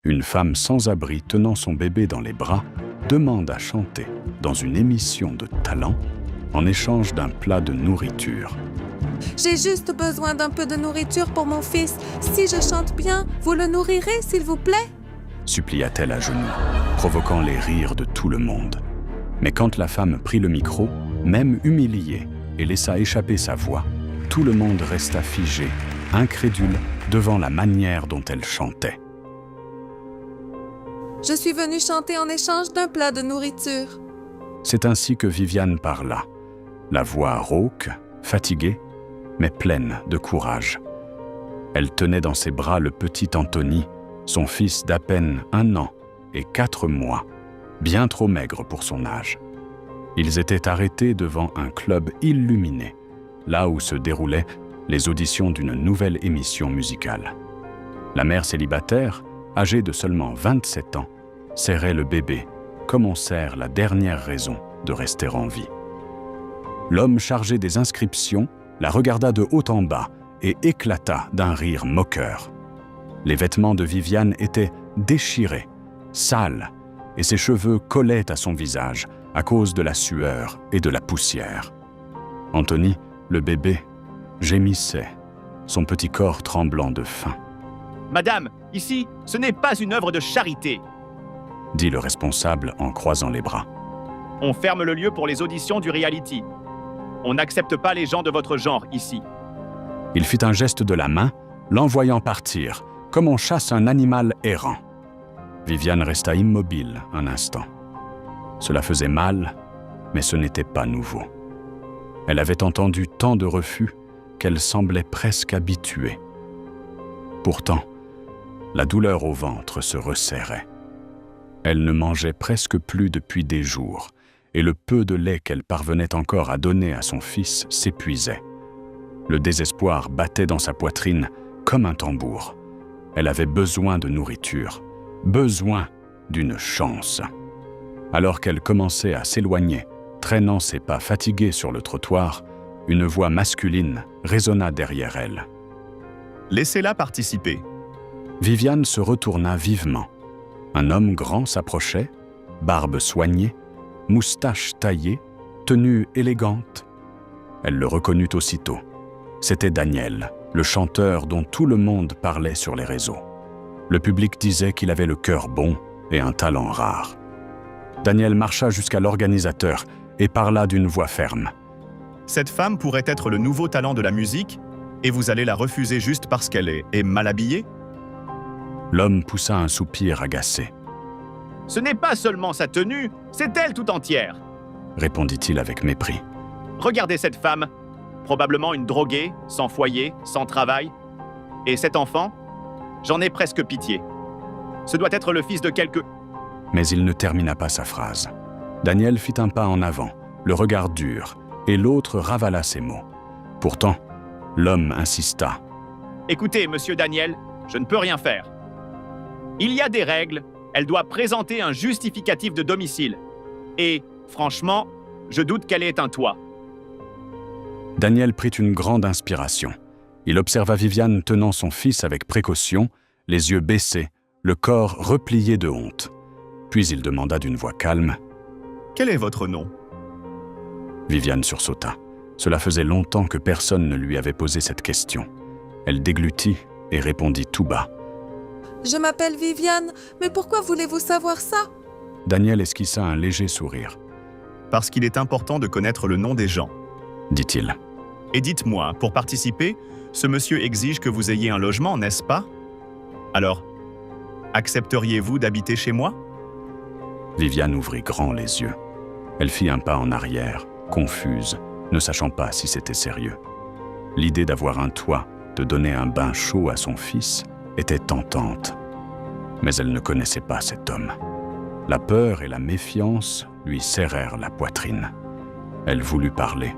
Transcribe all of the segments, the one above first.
Une femme sans abri tenant son bébé dans les bras demande à chanter dans une émission de talent en échange d'un plat de nourriture. J'ai juste besoin d'un peu de nourriture pour mon fils. Si je chante bien, vous le nourrirez, s'il vous plaît? Supplia-t-elle à genoux, provoquant les rires de tout le monde. Mais quand la femme prit le micro, même humiliée, et laissa échapper sa voix, tout le monde resta figé, incrédule, devant la manière dont elle chantait. Je suis venue chanter en échange d'un plat de nourriture. C'est ainsi que Viviane parla, la voix rauque, fatiguée, mais pleine de courage. Elle tenait dans ses bras le petit Anthony, son fils d'à peine 1 an et 4 mois, bien trop maigre pour son âge. Ils étaient arrêtés devant un club illuminé, là où se déroulaient les auditions d'une nouvelle émission musicale. La mère célibataire, âgée de seulement 27 ans, serrait le bébé, comme on serre la dernière raison de rester en vie. L'homme chargé des inscriptions la regarda de haut en bas et éclata d'un rire moqueur. Les vêtements de Viviane étaient déchirés, sales, et ses cheveux collaient à son visage à cause de la sueur et de la poussière. Anthony, le bébé, gémissait, son petit corps tremblant de faim. « Madame, ici, ce n'est pas une œuvre de charité !» dit le responsable en croisant les bras. « On ferme le lieu pour les auditions du reality. On n'accepte pas les gens de votre genre ici. » Il fit un geste de la main, l'envoyant partir, comme on chasse un animal errant. Viviane resta immobile un instant. Cela faisait mal, mais ce n'était pas nouveau. Elle avait entendu tant de refus qu'elle semblait presque habituée. Pourtant, la douleur au ventre se resserrait. Elle ne mangeait presque plus depuis des jours, et le peu de lait qu'elle parvenait encore à donner à son fils s'épuisait. Le désespoir battait dans sa poitrine comme un tambour. Elle avait besoin de nourriture, besoin d'une chance. Alors qu'elle commençait à s'éloigner, traînant ses pas fatigués sur le trottoir, une voix masculine résonna derrière elle. « Laissez-la participer. » Viviane se retourna vivement. Un homme grand s'approchait, barbe soignée, moustache taillée, tenue élégante. Elle le reconnut aussitôt. C'était Daniel, le chanteur dont tout le monde parlait sur les réseaux. Le public disait qu'il avait le cœur bon et un talent rare. Daniel marcha jusqu'à l'organisateur et parla d'une voix ferme. « Cette femme pourrait être le nouveau talent de la musique et vous allez la refuser juste parce qu'elle est mal habillée ?» L'homme poussa un soupir agacé. « Ce n'est pas seulement sa tenue, c'est elle tout entière !» répondit-il avec mépris. « Regardez cette femme, probablement une droguée, sans foyer, sans travail. Et cet enfant, j'en ai presque pitié. Ce doit être le fils de quelque... » Mais il ne termina pas sa phrase. Daniel fit un pas en avant, le regard dur, et l'autre ravala ses mots. Pourtant, l'homme insista. « Écoutez, monsieur Daniel, je ne peux rien faire. Il y a des règles, elle doit présenter un justificatif de domicile. Et, franchement, je doute qu'elle ait un toit. » Daniel prit une grande inspiration. Il observa Viviane tenant son fils avec précaution, les yeux baissés, le corps replié de honte. Puis il demanda d'une voix calme. « Quel est votre nom ?» Viviane sursauta. Cela faisait longtemps que personne ne lui avait posé cette question. Elle déglutit et répondit tout bas. « Je m'appelle Viviane, mais pourquoi voulez-vous savoir ça ?» Daniel esquissa un léger sourire. « Parce qu'il est important de connaître le nom des gens. » dit-il. « Et dites-moi, pour participer, ce monsieur exige que vous ayez un logement, n'est-ce pas? Alors, accepteriez-vous d'habiter chez moi ?» Viviane ouvrit grand les yeux. Elle fit un pas en arrière, confuse, ne sachant pas si c'était sérieux. L'idée d'avoir un toit, de donner un bain chaud à son fils, était tentante. Mais elle ne connaissait pas cet homme. La peur et la méfiance lui serrèrent la poitrine. Elle voulut parler,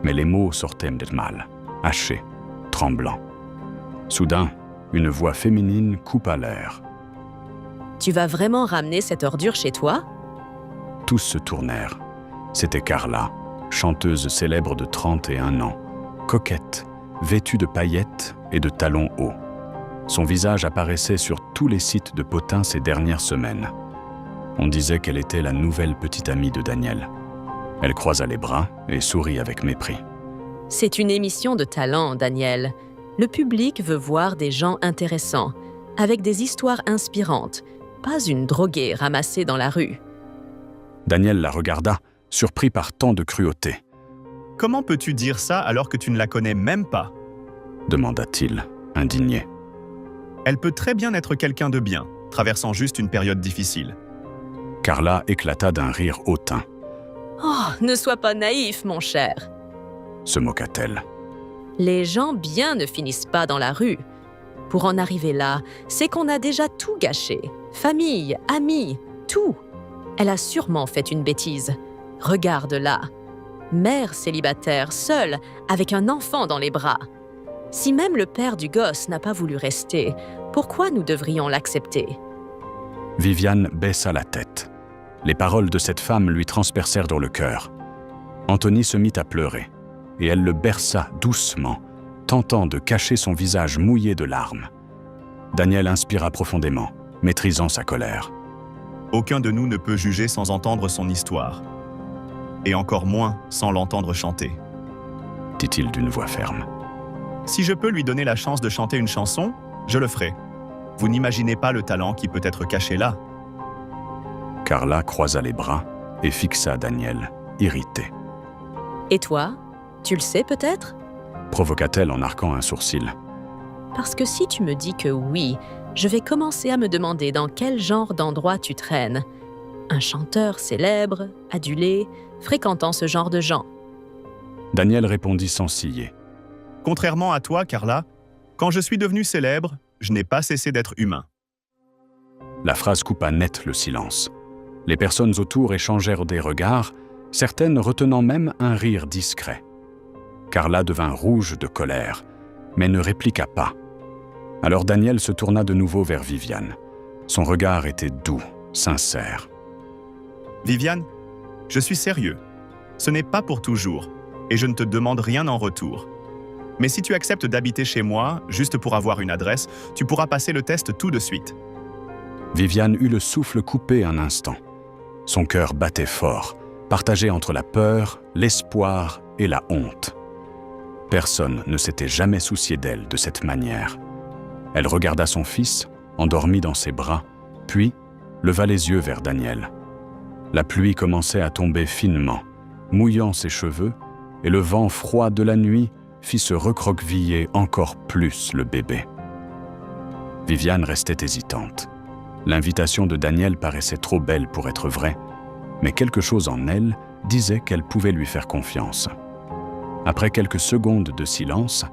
mais les mots sortaient mal, hachés, tremblants. Soudain, une voix féminine coupa l'air. « Tu vas vraiment ramener cette ordure chez toi ?» Tous se tournèrent. C'était Carla, chanteuse célèbre de 31 ans, coquette, vêtue de paillettes et de talons hauts. Son visage apparaissait sur tous les sites de potins ces dernières semaines. On disait qu'elle était la nouvelle petite amie de Daniel. Elle croisa les bras et sourit avec mépris. C'est une émission de talent, Daniel. Le public veut voir des gens intéressants, avec des histoires inspirantes, pas une droguée ramassée dans la rue. Daniel la regarda, surpris par tant de cruauté. « Comment peux-tu dire ça alors que tu ne la connais même pas ?» demanda-t-il, indigné. « Elle peut très bien être quelqu'un de bien, traversant juste une période difficile. » Carla éclata d'un rire hautain. « Oh, ne sois pas naïf, mon cher. » se moqua-t-elle. Les gens bien ne finissent pas dans la rue. Pour en arriver là, c'est qu'on a déjà tout gâché. Famille, amis, tout. Elle a sûrement fait une bêtise. Regarde-la. Mère célibataire, seule, avec un enfant dans les bras. Si même le père du gosse n'a pas voulu rester, pourquoi nous devrions l'accepter? Viviane baissa la tête. Les paroles de cette femme lui transpercèrent dans le cœur. Anthony se mit à pleurer, et elle le berça doucement, tentant de cacher son visage mouillé de larmes. Daniel inspira profondément, maîtrisant sa colère. « Aucun de nous ne peut juger sans entendre son histoire. Et encore moins sans l'entendre chanter. » dit-il d'une voix ferme. « Si je peux lui donner la chance de chanter une chanson, je le ferai. Vous n'imaginez pas le talent qui peut être caché là. » Carla croisa les bras et fixa Daniel, irrité. « Et toi, tu le sais peut-être ?» provoqua-t-elle en arquant un sourcil. « Parce que si tu me dis que oui, je vais commencer à me demander dans quel genre d'endroit tu traînes. Un chanteur célèbre, adulé, fréquentant ce genre de gens. » Daniel répondit sans ciller. « Contrairement à toi, Carla, quand je suis devenu célèbre, je n'ai pas cessé d'être humain. » La phrase coupa net le silence. Les personnes autour échangèrent des regards, certaines retenant même un rire discret. Carla devint rouge de colère, mais ne répliqua pas. Alors Daniel se tourna de nouveau vers Viviane. Son regard était doux, sincère. « Viviane, je suis sérieux. Ce n'est pas pour toujours, et je ne te demande rien en retour. Mais si tu acceptes d'habiter chez moi, juste pour avoir une adresse, tu pourras passer le test tout de suite. » Viviane eut le souffle coupé un instant. Son cœur battait fort, partagé entre la peur, l'espoir et la honte. Personne ne s'était jamais soucié d'elle de cette manière. Elle regarda son fils, endormi dans ses bras, puis leva les yeux vers Daniel. La pluie commençait à tomber finement, mouillant ses cheveux, et le vent froid de la nuit fit se recroqueviller encore plus le bébé. Viviane restait hésitante. L'invitation de Daniel paraissait trop belle pour être vraie, mais quelque chose en elle disait qu'elle pouvait lui faire confiance. Après quelques secondes de silence,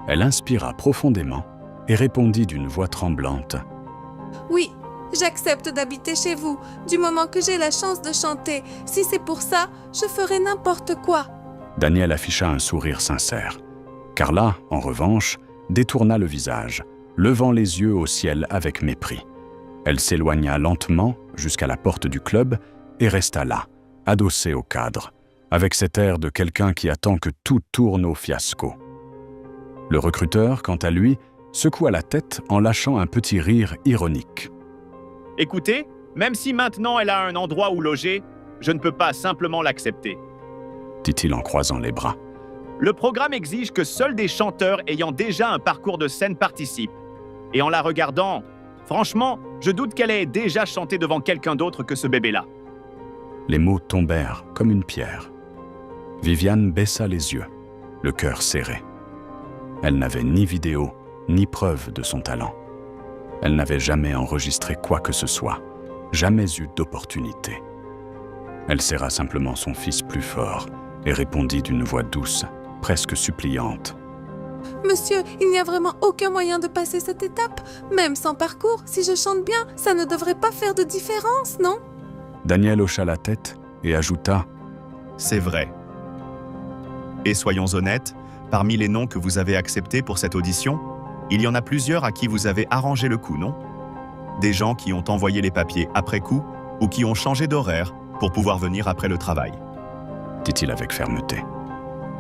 elle inspira profondément et répondit d'une voix tremblante. « Oui, j'accepte d'habiter chez vous, du moment que j'ai la chance de chanter. Si c'est pour ça, je ferai n'importe quoi. » Daniel afficha un sourire sincère. Carla, en revanche, détourna le visage, levant les yeux au ciel avec mépris. Elle s'éloigna lentement jusqu'à la porte du club et resta là, adossée au cadre, avec cet air de quelqu'un qui attend que tout tourne au fiasco. Le recruteur, quant à lui, secoua la tête en lâchant un petit rire ironique. « Écoutez, même si maintenant elle a un endroit où loger, je ne peux pas simplement l'accepter. » dit-il en croisant les bras. Le programme exige que seuls des chanteurs ayant déjà un parcours de scène participent. Et en la regardant, franchement, je doute qu'elle ait déjà chanté devant quelqu'un d'autre que ce bébé-là. Les mots tombèrent comme une pierre. Viviane baissa les yeux, le cœur serré. Elle n'avait ni vidéo, ni preuve de son talent. Elle n'avait jamais enregistré quoi que ce soit, jamais eu d'opportunité. Elle serra simplement son fils plus fort et répondit d'une voix douce, presque suppliante. « Monsieur, il n'y a vraiment aucun moyen de passer cette étape. Même sans parcours, si je chante bien, ça ne devrait pas faire de différence, non ?» Daniel hocha la tête et ajouta « C'est vrai. Et soyons honnêtes, parmi les noms que vous avez acceptés pour cette audition, il y en a plusieurs à qui vous avez arrangé le coup, non? Des gens qui ont envoyé les papiers après coup ou qui ont changé d'horaire pour pouvoir venir après le travail. » dit-il avec fermeté.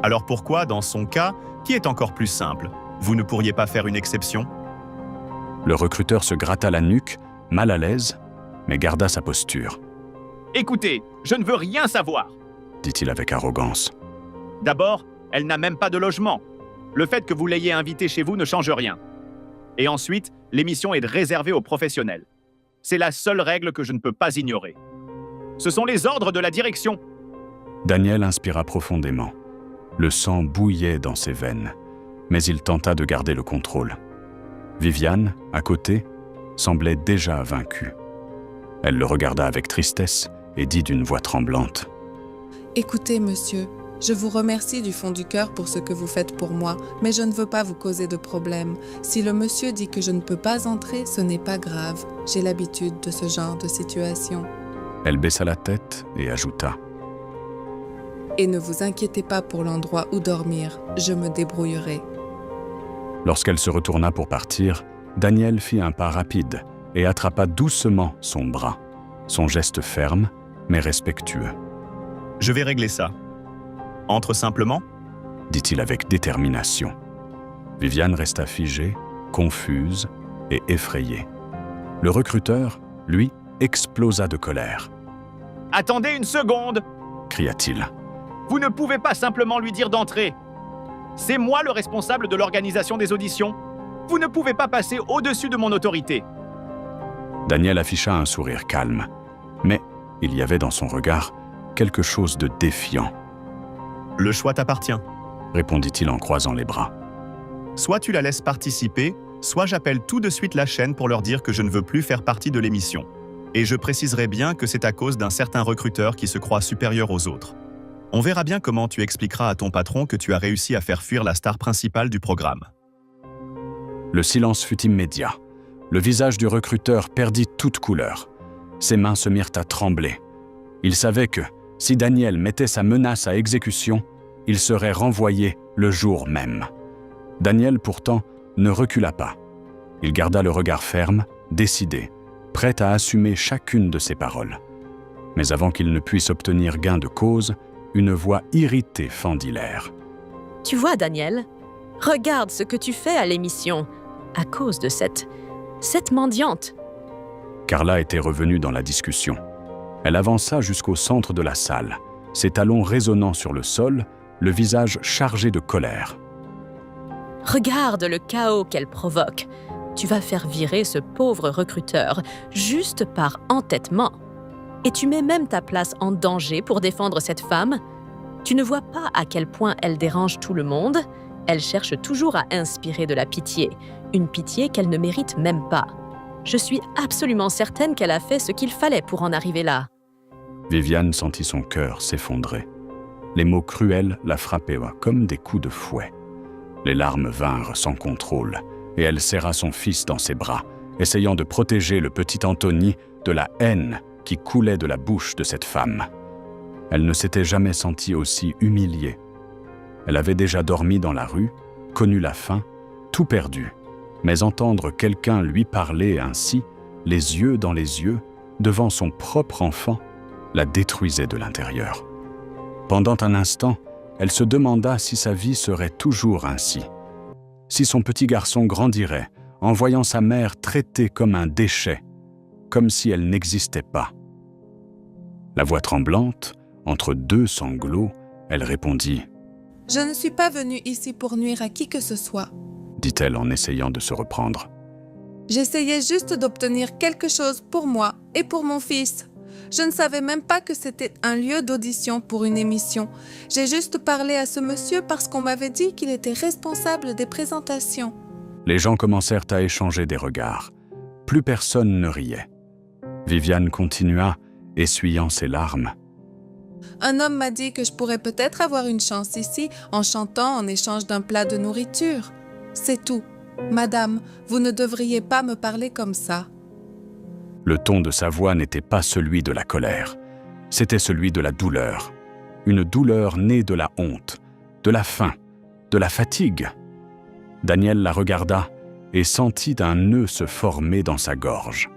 Alors pourquoi, dans son cas, qui est encore plus simple, vous ne pourriez pas faire une exception? Le recruteur se gratta la nuque, mal à l'aise, mais garda sa posture, Écoutez, je ne veux rien savoir. dit-il avec arrogance. D'abord, elle n'a même pas de logement. Le fait que vous l'ayez invitée chez vous ne change rien. Et ensuite, l'émission est réservée aux professionnels. C'est la seule règle que je ne peux pas ignorer. Ce sont les ordres de la direction. Daniel inspira profondément. Le sang bouillait dans ses veines, mais il tenta de garder le contrôle. Viviane, à côté, semblait déjà vaincue. Elle le regarda avec tristesse et dit d'une voix tremblante. Écoutez, monsieur, je vous remercie du fond du cœur pour ce que vous faites pour moi, mais je ne veux pas vous causer de problème. Si le monsieur dit que je ne peux pas entrer, ce n'est pas grave. J'ai l'habitude de ce genre de situation. Elle baissa la tête et ajouta. Et ne vous inquiétez pas pour l'endroit où dormir, je me débrouillerai. Lorsqu'elle se retourna pour partir, Daniel fit un pas rapide et attrapa doucement son bras. Son geste ferme, mais respectueux, Je vais régler ça. Entre simplement. dit-il avec détermination. Viviane resta figée, confuse et effrayée. Le recruteur, lui, explosa de colère. Attendez une seconde. Cria-t-il. Vous ne pouvez pas simplement lui dire d'entrer. C'est moi le responsable de l'organisation des auditions. Vous ne pouvez pas passer au-dessus de mon autorité. Daniel afficha un sourire calme, mais il y avait dans son regard quelque chose de défiant, Le choix t'appartient. répondit-il en croisant les bras. Soit tu la laisses participer, soit j'appelle tout de suite la chaîne pour leur dire que je ne veux plus faire partie de l'émission. Et je préciserai bien que c'est à cause d'un certain recruteur qui se croit supérieur aux autres. On verra bien comment tu expliqueras à ton patron que tu as réussi à faire fuir la star principale du programme. Le silence fut immédiat. Le visage du recruteur perdit toute couleur. Ses mains se mirent à trembler. Il savait que, si Daniel mettait sa menace à exécution, il serait renvoyé le jour même. Daniel, pourtant, ne recula pas. Il garda le regard ferme, décidé, prêt à assumer chacune de ses paroles. Mais avant qu'il ne puisse obtenir gain de cause, une voix irritée fendit l'air. Tu vois, Daniel, regarde ce que tu fais à l'émission, à cause de cette mendiante. Carla était revenue dans la discussion. Elle avança jusqu'au centre de la salle, ses talons résonnant sur le sol, le visage chargé de colère. Regarde le chaos qu'elle provoque. Tu vas faire virer ce pauvre recruteur juste par entêtement. Et tu mets même ta place en danger pour défendre cette femme. Tu ne vois pas à quel point elle dérange tout le monde. Elle cherche toujours à inspirer de la pitié, une pitié qu'elle ne mérite même pas. Je suis absolument certaine qu'elle a fait ce qu'il fallait pour en arriver là. Viviane sentit son cœur s'effondrer. Les mots cruels la frappaient comme des coups de fouet. Les larmes vinrent sans contrôle, et elle serra son fils dans ses bras, essayant de protéger le petit Anthony de la haine qui coulait de la bouche de cette femme. Elle ne s'était jamais sentie aussi humiliée. Elle avait déjà dormi dans la rue, connu la faim, tout perdu. Mais entendre quelqu'un lui parler ainsi, les yeux dans les yeux, devant son propre enfant, la détruisait de l'intérieur. Pendant un instant, elle se demanda si sa vie serait toujours ainsi. Si son petit garçon grandirait en voyant sa mère traitée comme un déchet, comme si elle n'existait pas. La voix tremblante, entre deux sanglots, elle répondit « Je ne suis pas venue ici pour nuire à qui que ce soit. » dit-elle en essayant de se reprendre. J'essayais juste d'obtenir quelque chose pour moi et pour mon fils. Je ne savais même pas que c'était un lieu d'audition pour une émission. J'ai juste parlé à ce monsieur parce qu'on m'avait dit qu'il était responsable des présentations. Les gens commencèrent à échanger des regards. Plus personne ne riait. Viviane continua, essuyant ses larmes. Un homme m'a dit que je pourrais peut-être avoir une chance ici en chantant en échange d'un plat de nourriture. C'est tout. Madame, vous ne devriez pas me parler comme ça. Le ton de sa voix n'était pas celui de la colère, c'était celui de la douleur. Une douleur née de la honte, de la faim, de la fatigue. Daniel la regarda et sentit un nœud se former dans sa gorge.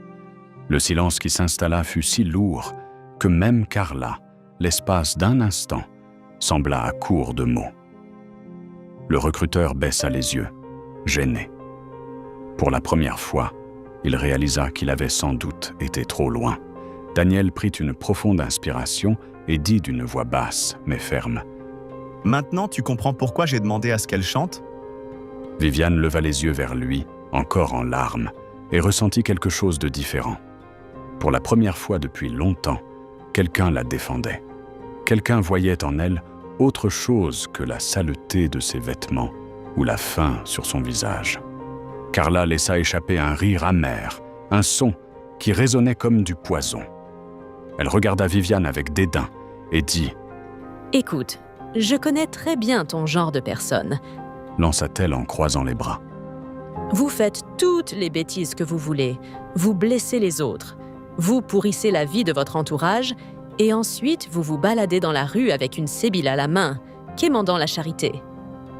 Le silence qui s'installa fut si lourd que même Carla, l'espace d'un instant, sembla à court de mots. Le recruteur baissa les yeux, gêné. Pour la première fois, Il réalisa qu'il avait sans doute été trop loin. Daniel prit une profonde inspiration et dit d'une voix basse mais ferme. « Maintenant, tu comprends pourquoi j'ai demandé à ce qu'elle chante ?» Viviane leva les yeux vers lui, encore en larmes, et ressentit quelque chose de différent. Pour la première fois depuis longtemps, quelqu'un la défendait. Quelqu'un voyait en elle autre chose que la saleté de ses vêtements ou la faim sur son visage. Carla laissa échapper un rire amer, un son qui résonnait comme du poison. Elle regarda Viviane avec dédain et dit « Écoute, je connais très bien ton genre de personne. » lança-t-elle en croisant les bras. Vous faites toutes les bêtises que vous voulez, vous blessez les autres, vous pourrissez la vie de votre entourage et ensuite vous vous baladez dans la rue avec une sébile à la main, quémandant la charité.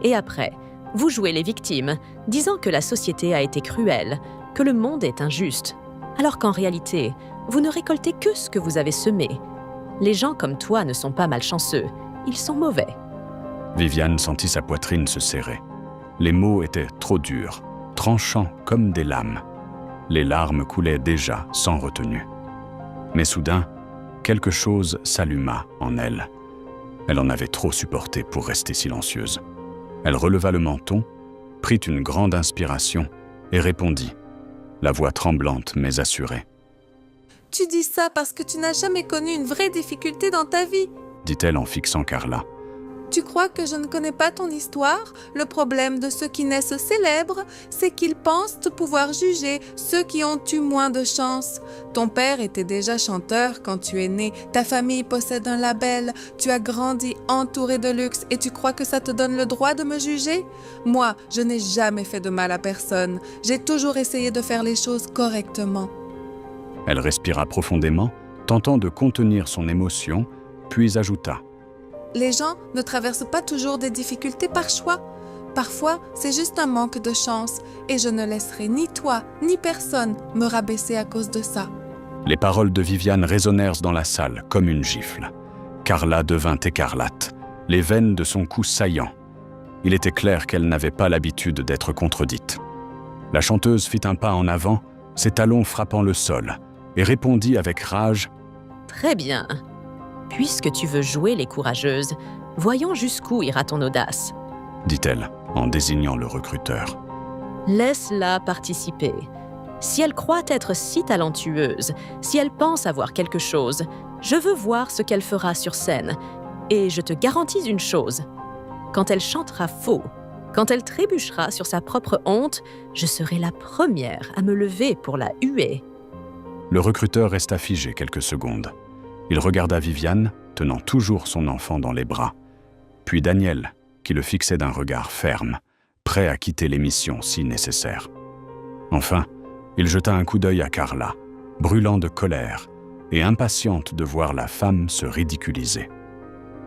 Et après, vous jouez les victimes, disant que la société a été cruelle, que le monde est injuste, alors qu'en réalité, vous ne récoltez que ce que vous avez semé. Les gens comme toi ne sont pas malchanceux, ils sont mauvais. Viviane sentit sa poitrine se serrer. Les mots étaient trop durs, tranchants comme des lames. Les larmes coulaient déjà sans retenue. Mais soudain, quelque chose s'alluma en elle. Elle en avait trop supporté pour rester silencieuse. Elle releva le menton, prit une grande inspiration et répondit, la voix tremblante mais assurée. « Tu dis ça parce que tu n'as jamais connu une vraie difficulté dans ta vie. » dit-elle en fixant Carla. Tu crois que je ne connais pas ton histoire? Le problème de ceux qui naissent célèbres, c'est qu'ils pensent pouvoir juger ceux qui ont eu moins de chance. Ton père était déjà chanteur quand tu es né, ta famille possède un label, tu as grandi entouré de luxe et tu crois que ça te donne le droit de me juger? Moi, je n'ai jamais fait de mal à personne. J'ai toujours essayé de faire les choses correctement. Elle respira profondément, tentant de contenir son émotion, puis ajouta. Les gens ne traversent pas toujours des difficultés par choix. Parfois, c'est juste un manque de chance et je ne laisserai ni toi ni personne me rabaisser à cause de ça. Les paroles de Viviane résonnèrent dans la salle comme une gifle. Carla devint écarlate, les veines de son cou saillant. Il était clair qu'elle n'avait pas l'habitude d'être contredite. La chanteuse fit un pas en avant, ses talons frappant le sol, et répondit avec rage « Très bien. Puisque tu veux jouer les courageuses, voyons jusqu'où ira ton audace. » dit-elle en désignant le recruteur. « Laisse-la participer. Si elle croit être si talentueuse, si elle pense avoir quelque chose, je veux voir ce qu'elle fera sur scène. Et je te garantis une chose. Quand elle chantera faux, quand elle trébuchera sur sa propre honte, je serai la première à me lever pour la huer. » Le recruteur resta figé quelques secondes. Il regarda Viviane, tenant toujours son enfant dans les bras, puis Daniel, qui le fixait d'un regard ferme, prêt à quitter l'émission si nécessaire. Enfin, il jeta un coup d'œil à Carla, brûlant de colère et impatiente de voir la femme se ridiculiser.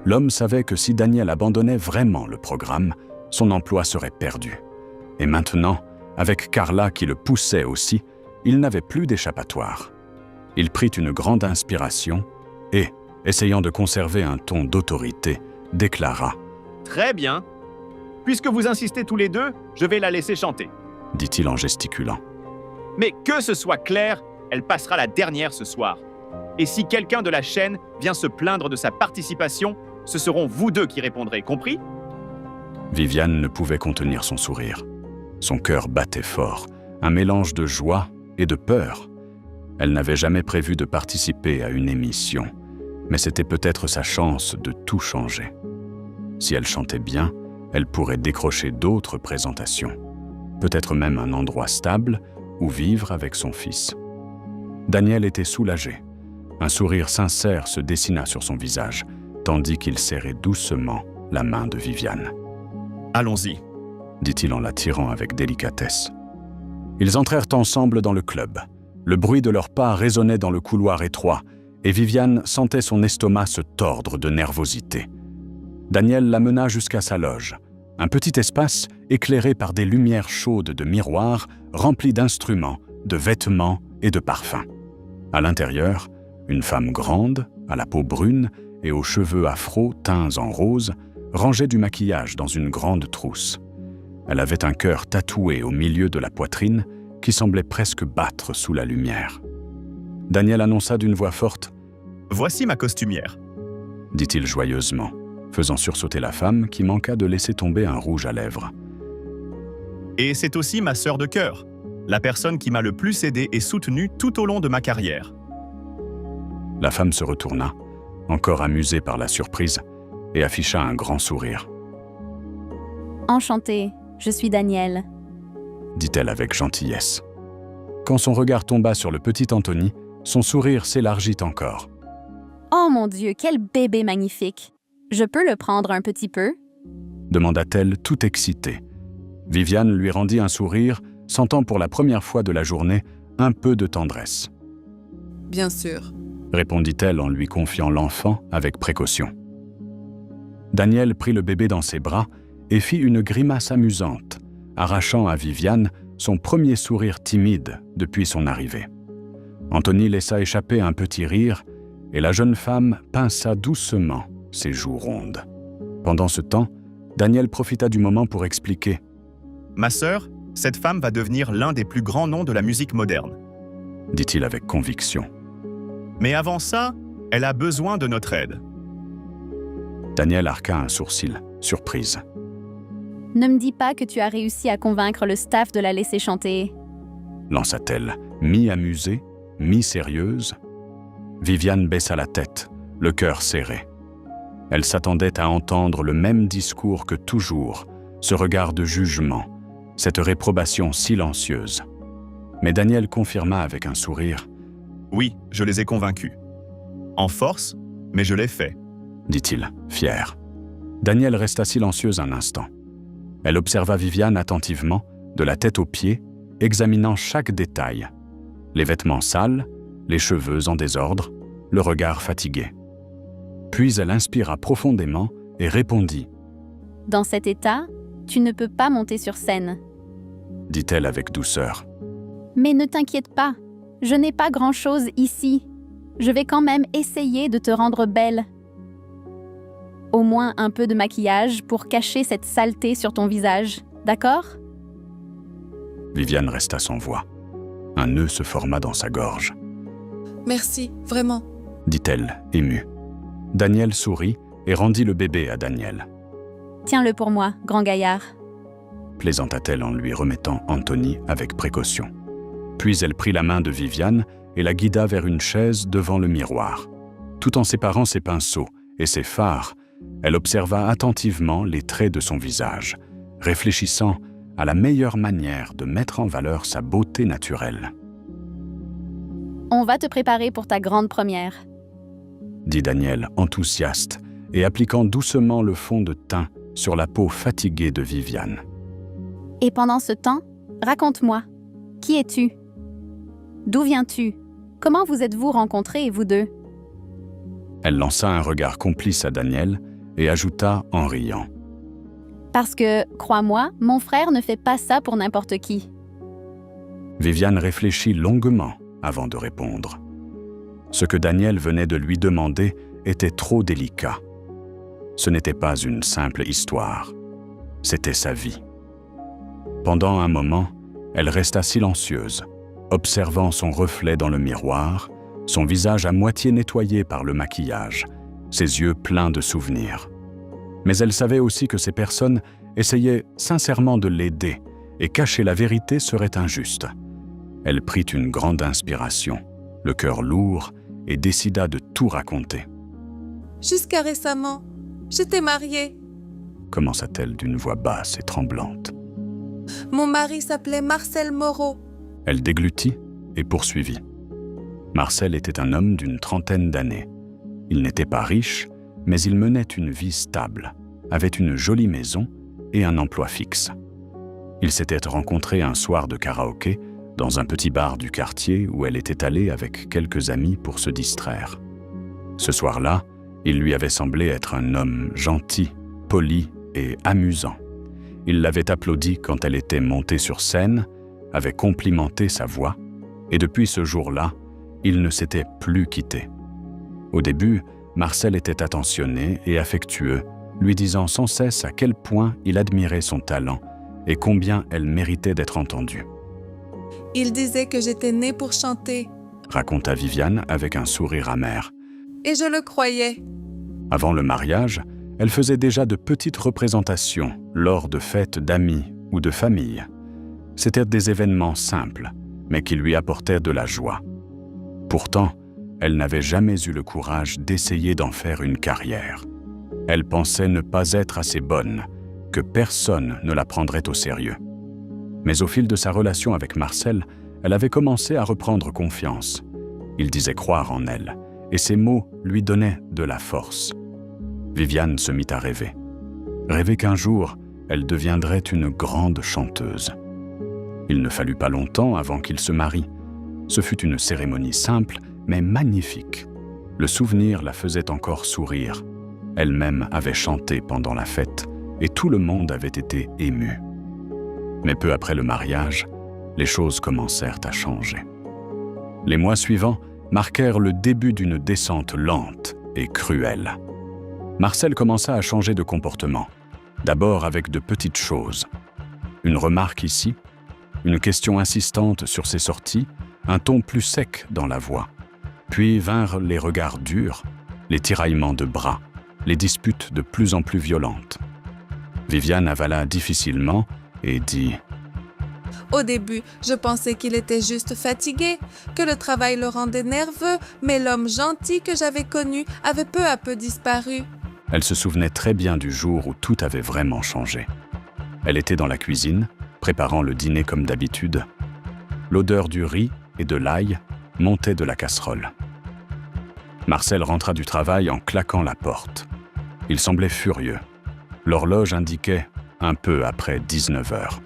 L'homme savait que si Daniel abandonnait vraiment le programme, son emploi serait perdu. Et maintenant, avec Carla qui le poussait aussi, il n'avait plus d'échappatoire. Il prit une grande inspiration et, essayant de conserver un ton d'autorité, déclara « Très bien. Puisque vous insistez tous les deux, je vais la laisser chanter. » dit-il en gesticulant. « Mais que ce soit clair, elle passera la dernière ce soir. Et si quelqu'un de la chaîne vient se plaindre de sa participation, ce seront vous deux qui répondrez, compris ?» Viviane ne pouvait contenir son sourire. Son cœur battait fort, un mélange de joie et de peur. Elle n'avait jamais prévu de participer à une émission, mais c'était peut-être sa chance de tout changer. Si elle chantait bien, elle pourrait décrocher d'autres présentations, peut-être même un endroit stable où vivre avec son fils. Daniel était soulagé. Un sourire sincère se dessina sur son visage, tandis qu'il serrait doucement la main de Viviane. « Allons-y », dit-il en la tirant avec délicatesse. Ils entrèrent ensemble dans le club. Le bruit de leurs pas résonnait dans le couloir étroit, et Viviane sentait son estomac se tordre de nervosité. Daniel la mena jusqu'à sa loge, un petit espace éclairé par des lumières chaudes de miroirs remplis d'instruments, de vêtements et de parfums. À l'intérieur, une femme grande, à la peau brune et aux cheveux afro teints en rose, rangeait du maquillage dans une grande trousse. Elle avait un cœur tatoué au milieu de la poitrine qui semblait presque battre sous la lumière. Daniel annonça d'une voix forte « Voici ma costumière. » dit-il joyeusement, faisant sursauter la femme qui manqua de laisser tomber un rouge à lèvres. « Et c'est aussi ma sœur de cœur, la personne qui m'a le plus aidé et soutenu tout au long de ma carrière. » La femme se retourna, encore amusée par la surprise, et afficha un grand sourire. « Enchantée, je suis Daniel. » dit-elle avec gentillesse. Quand son regard tomba sur le petit Anthony, son sourire s'élargit encore. « Oh mon Dieu, quel bébé magnifique! Je peux le prendre un petit peu? » demanda-t-elle tout excitée. Viviane lui rendit un sourire, sentant pour la première fois de la journée un peu de tendresse. « Bien sûr. » répondit-elle en lui confiant l'enfant avec précaution. Daniel prit le bébé dans ses bras et fit une grimace amusante, arrachant à Viviane son premier sourire timide depuis son arrivée. Anthony laissa échapper un petit rire et la jeune femme pinça doucement ses joues rondes. Pendant ce temps, Daniel profita du moment pour expliquer. « Ma sœur, cette femme va devenir l'un des plus grands noms de la musique moderne. » dit-il avec conviction. « Mais avant ça, elle a besoin de notre aide. » Daniel arqua un sourcil, surprise. « Ne me dis pas que tu as réussi à convaincre le staff de la laisser chanter. » lança-t-elle, mi-amusée, mi-sérieuse. Viviane baissa la tête, le cœur serré. Elle s'attendait à entendre le même discours que toujours, ce regard de jugement, cette réprobation silencieuse. Mais Daniel confirma avec un sourire. « Oui, je les ai convaincus. En force, mais je l'ai fait. » dit-il, fier. Daniel resta silencieuse un instant. Elle observa Viviane attentivement, de la tête aux pieds, examinant chaque détail. Les vêtements sales, les cheveux en désordre, le regard fatigué. Puis elle inspira profondément et répondit. « Dans cet état, tu ne peux pas monter sur scène. » dit-elle avec douceur. « Mais ne t'inquiète pas, je n'ai pas grand-chose ici. Je vais quand même essayer de te rendre belle. Au moins un peu de maquillage pour cacher cette saleté sur ton visage, d'accord ?» Viviane resta sans voix. Un nœud se forma dans sa gorge. « Merci, vraiment. » dit-elle, émue. Daniel sourit et rendit le bébé à Daniel. « Tiens-le pour moi, grand gaillard. » plaisanta-t-elle en lui remettant Anthony avec précaution. Puis elle prit la main de Viviane et la guida vers une chaise devant le miroir. Tout en séparant ses pinceaux et ses fards, elle observa attentivement les traits de son visage, réfléchissant à la meilleure manière de mettre en valeur sa beauté naturelle. « On va te préparer pour ta grande première. » dit Daniel, enthousiaste, et appliquant doucement le fond de teint sur la peau fatiguée de Viviane. « Et pendant ce temps, raconte-moi, qui es-tu? D'où viens-tu? Comment vous êtes-vous rencontrés, vous deux? » Elle lança un regard complice à Daniel et ajouta en riant. « Parce que, crois-moi, mon frère ne fait pas ça pour n'importe qui. » Viviane réfléchit longuement avant de répondre. Ce que Daniel venait de lui demander était trop délicat. Ce n'était pas une simple histoire, c'était sa vie. Pendant un moment, elle resta silencieuse, observant son reflet dans le miroir, son visage à moitié nettoyé par le maquillage, ses yeux pleins de souvenirs. Mais elle savait aussi que ces personnes essayaient sincèrement de l'aider et cacher la vérité serait injuste. Elle prit une grande inspiration, le cœur lourd, et décida de tout raconter. « Jusqu'à récemment, j'étais mariée. » commença-t-elle d'une voix basse et tremblante. « Mon mari s'appelait Marcel Moreau. » Elle déglutit et poursuivit. Marcel était un homme d'une trentaine d'années. Il n'était pas riche, mais il menait une vie stable, avait une jolie maison et un emploi fixe. Ils s'étaient rencontrés un soir de karaoké dans un petit bar du quartier où elle était allée avec quelques amis pour se distraire. Ce soir-là, il lui avait semblé être un homme gentil, poli et amusant. Il l'avait applaudi quand elle était montée sur scène, avait complimenté sa voix, et depuis ce jour-là, ils ne s'étaient plus quittés. Au début, Marcel était attentionné et affectueux, lui disant sans cesse à quel point il admirait son talent et combien elle méritait d'être entendue. Il disait que j'étais née pour chanter, raconta Viviane avec un sourire amer. et je le croyais. Avant le mariage, elle faisait déjà de petites représentations lors de fêtes d'amis ou de famille. C'étaient des événements simples, mais qui lui apportaient de la joie. Pourtant, elle n'avait jamais eu le courage d'essayer d'en faire une carrière. Elle pensait ne pas être assez bonne, que personne ne la prendrait au sérieux. Mais au fil de sa relation avec Marcel, elle avait commencé à reprendre confiance. Il disait croire en elle, et ses mots lui donnaient de la force. Viviane se mit à rêver. Rêver qu'un jour, elle deviendrait une grande chanteuse. Il ne fallut pas longtemps avant qu'ils se marient. Ce fut une cérémonie simple, mais magnifique. Le souvenir la faisait encore sourire. Elle-même avait chanté pendant la fête, et tout le monde avait été ému. Mais peu après le mariage, les choses commencèrent à changer. Les mois suivants marquèrent le début d'une descente lente et cruelle. Marcel commença à changer de comportement, d'abord avec de petites choses. Une remarque ici, une question insistante sur ses sorties, un ton plus sec dans la voix. Puis vinrent les regards durs, les tiraillements de bras, les disputes de plus en plus violentes. Viviane avala difficilement et dit « Au début, je pensais qu'il était juste fatigué, que le travail le rendait nerveux, mais l'homme gentil que j'avais connu avait peu à peu disparu. » Elle se souvenait très bien du jour où tout avait vraiment changé. Elle était dans la cuisine, préparant le dîner comme d'habitude. L'odeur du riz et de l'ail montait de la casserole. Marcel rentra du travail en claquant la porte. Il semblait furieux. L'horloge indiquait un peu après 19 heures.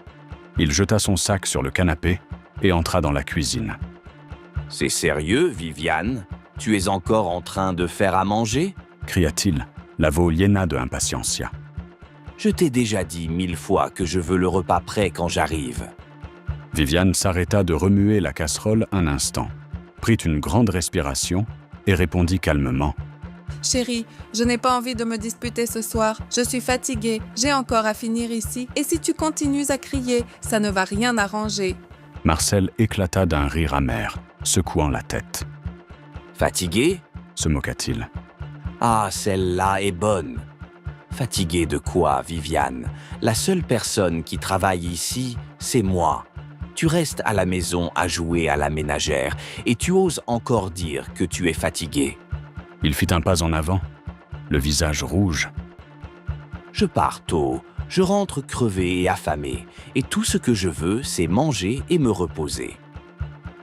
Il jeta son sac sur le canapé et entra dans la cuisine. « C'est sérieux, Viviane? Tu es encore en train de faire à manger ?» cria-t-il, la voix liéna de Impatientia. « Je t'ai déjà dit 1000 fois que je veux le repas prêt quand j'arrive. » Viviane s'arrêta de remuer la casserole un instant, prit une grande respiration et répondit calmement. « Chérie, je n'ai pas envie de me disputer ce soir. Je suis fatiguée, j'ai encore à finir ici, et si tu continues à crier, ça ne va rien arranger. » Marcel éclata d'un rire amer, secouant la tête. « Fatigué ?» se moqua-t-il. « Ah, celle-là est bonne. » Fatigué de quoi, Viviane? La seule personne qui travaille ici, c'est moi. Tu restes à la maison à jouer à la ménagère et tu oses encore dire que tu es fatigué. Il fit un pas en avant, le visage rouge. Je pars tôt, je rentre crevé et affamé, et tout ce que je veux, c'est manger et me reposer.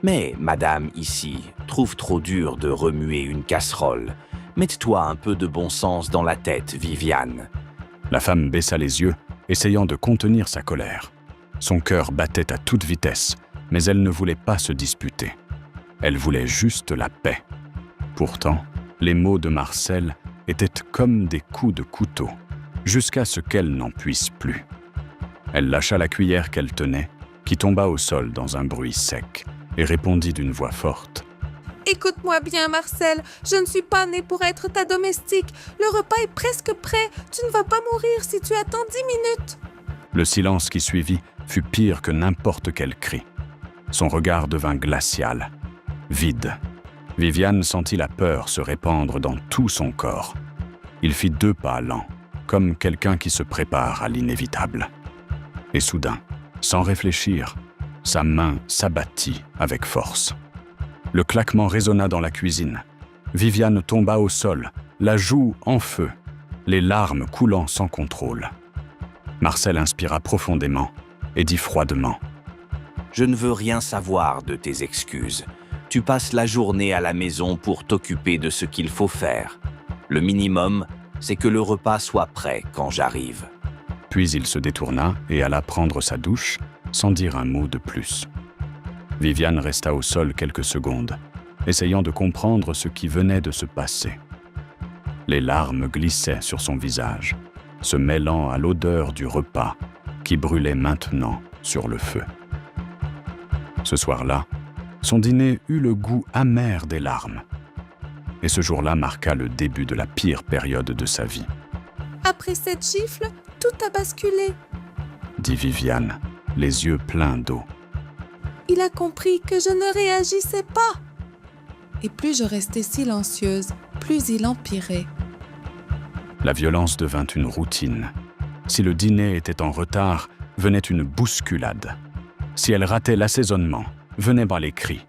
Mais madame ici trouve trop dur de remuer une casserole. Mets-toi un peu de bon sens dans la tête, Viviane. La femme baissa les yeux, essayant de contenir sa colère. Son cœur battait à toute vitesse, mais elle ne voulait pas se disputer. Elle voulait juste la paix. Pourtant, les mots de Marcel étaient comme des coups de couteau, jusqu'à ce qu'elle n'en puisse plus. Elle lâcha la cuillère qu'elle tenait, qui tomba au sol dans un bruit sec, et répondit d'une voix forte. « Écoute-moi bien, Marcel, je ne suis pas née pour être ta domestique. Le repas est presque prêt, tu ne vas pas mourir si tu attends 10 minutes. » Le silence qui suivit fut pire que n'importe quel cri. Son regard devint glacial, vide. Viviane sentit la peur se répandre dans tout son corps. Il fit 2 pas lents, comme quelqu'un qui se prépare à l'inévitable. Et soudain, sans réfléchir, sa main s'abattit avec force. Le claquement résonna dans la cuisine. Viviane tomba au sol, la joue en feu, les larmes coulant sans contrôle. Marcel inspira profondément et dit froidement. « Je ne veux rien savoir de tes excuses. Tu passes la journée à la maison pour t'occuper de ce qu'il faut faire. Le minimum, c'est que le repas soit prêt quand j'arrive. » Puis il se détourna et alla prendre sa douche, sans dire un mot de plus. Viviane resta au sol quelques secondes, essayant de comprendre ce qui venait de se passer. Les larmes glissaient sur son visage, se mêlant à l'odeur du repas qui brûlait maintenant sur le feu. Ce soir-là, son dîner eut le goût amer des larmes. Et ce jour-là marqua le début de la pire période de sa vie. « Après cette gifle, tout a basculé. » dit Viviane, les yeux pleins d'eau. Il a compris que je ne réagissais pas. Et plus je restais silencieuse, plus il empirait. La violence devint une routine. Si le dîner était en retard, venait une bousculade. Si elle ratait l'assaisonnement, venaient les cris.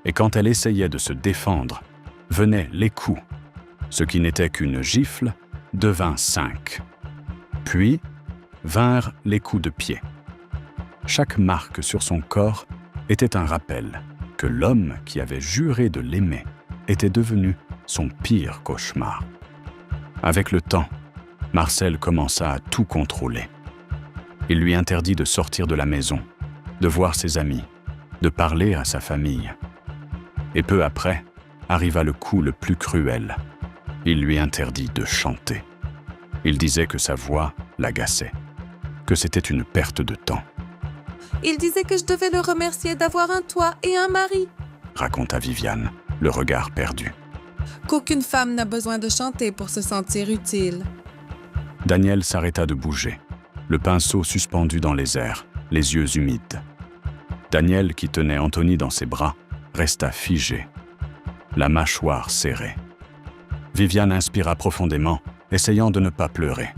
Et quand elle essayait de se défendre, venaient les coups. Ce qui n'était qu'une gifle devint 5. Puis vinrent les coups de pied. Chaque marque sur son corps était un rappel que l'homme qui avait juré de l'aimer était devenu son pire cauchemar. Avec le temps, Marcel commença à tout contrôler. Il lui interdit de sortir de la maison, de voir ses amis, de parler à sa famille. Et peu après, arriva le coup le plus cruel. Il lui interdit de chanter. Il disait que sa voix l'agaçait, que c'était une perte de temps. Il disait que je devais le remercier d'avoir un toit et un mari. Raconta Viviane, le regard perdu. Qu'aucune femme n'a besoin de chanter pour se sentir utile. Daniel s'arrêta de bouger, le pinceau suspendu dans les airs, les yeux humides. Daniel, qui tenait Anthony dans ses bras, resta figé, la mâchoire serrée. Viviane inspira profondément, essayant de ne pas pleurer.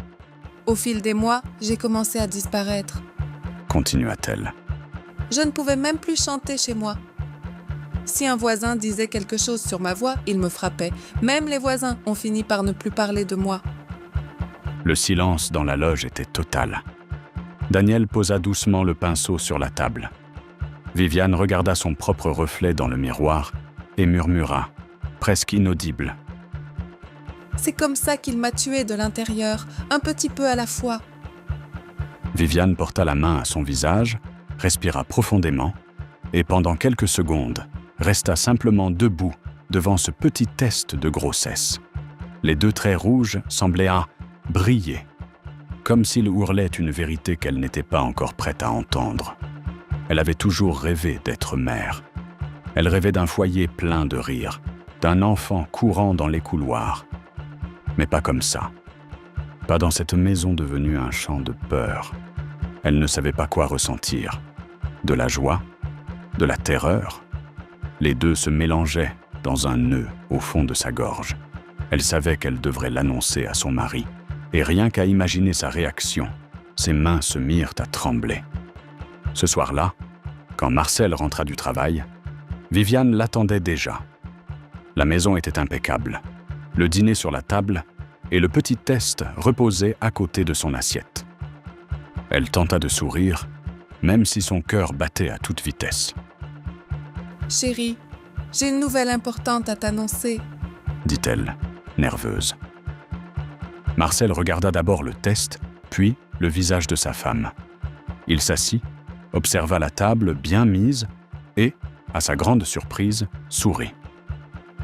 Au fil des mois, j'ai commencé à disparaître. Continua-t-elle. Je ne pouvais même plus chanter chez moi. Si un voisin disait quelque chose sur ma voix, il me frappait. Même les voisins ont fini par ne plus parler de moi. Le silence dans la loge était total. Daniel posa doucement le pinceau sur la table. Viviane regarda son propre reflet dans le miroir et murmura, presque inaudible. C'est comme ça qu'il m'a tuée de l'intérieur, un petit peu à la fois. Viviane porta la main à son visage, respira profondément et pendant quelques secondes, resta simplement debout devant ce petit test de grossesse. Les 2 traits rouges semblaient briller, comme s'il hurlait une vérité qu'elle n'était pas encore prête à entendre. Elle avait toujours rêvé d'être mère. Elle rêvait d'un foyer plein de rire, d'un enfant courant dans les couloirs. Mais pas comme ça. Pas dans cette maison devenue un champ de peur. Elle ne savait pas quoi ressentir. De la joie, de la terreur. Les 2 se mélangeaient dans un nœud au fond de sa gorge. Elle savait qu'elle devrait l'annoncer à son mari. Et rien qu'à imaginer sa réaction, ses mains se mirent à trembler. Ce soir-là, quand Marcel rentra du travail, Viviane l'attendait déjà. La maison était impeccable, le dîner sur la table et le petit test reposait à côté de son assiette. Elle tenta de sourire, même si son cœur battait à toute vitesse. « Chérie, j'ai une nouvelle importante à t'annoncer. » dit-elle, nerveuse. Marcel regarda d'abord le test, puis le visage de sa femme. Il s'assit, observa la table bien mise et, à sa grande surprise, sourit.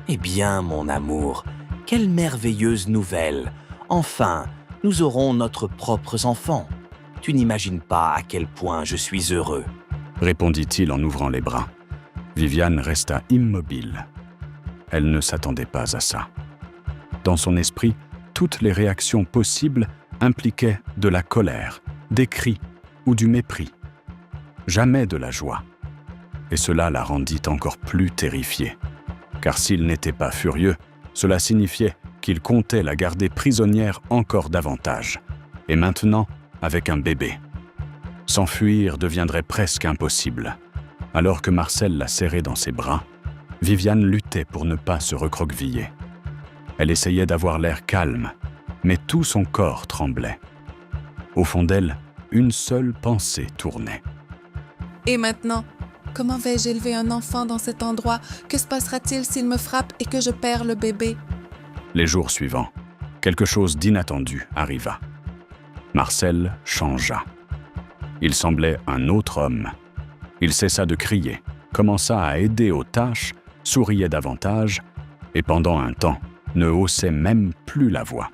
Eh bien, mon amour, quelle merveilleuse nouvelle! Enfin, nous aurons notre propres enfants. Tu n'imagines pas à quel point je suis heureux. Répondit-il en ouvrant les bras. Viviane resta immobile. Elle ne s'attendait pas à ça. Dans son esprit, toutes les réactions possibles impliquaient de la colère, des cris ou du mépris. Jamais de la joie. Et cela la rendit encore plus terrifiée. Car s'il n'était pas furieux, cela signifiait qu'il comptait la garder prisonnière encore davantage. Et maintenant, avec un bébé. S'enfuir deviendrait presque impossible. Alors que Marcel la serrait dans ses bras, Viviane luttait pour ne pas se recroqueviller. Elle essayait d'avoir l'air calme, mais tout son corps tremblait. Au fond d'elle, une seule pensée tournait. Et maintenant, comment vais-je élever un enfant dans cet endroit? Que se passera-t-il s'il me frappe et que je perds le bébé? Les jours suivants, quelque chose d'inattendu arriva. Marcel changea. Il semblait un autre homme. Il cessa de crier, commença à aider aux tâches, souriait davantage et pendant un temps, ne haussait même plus la voix.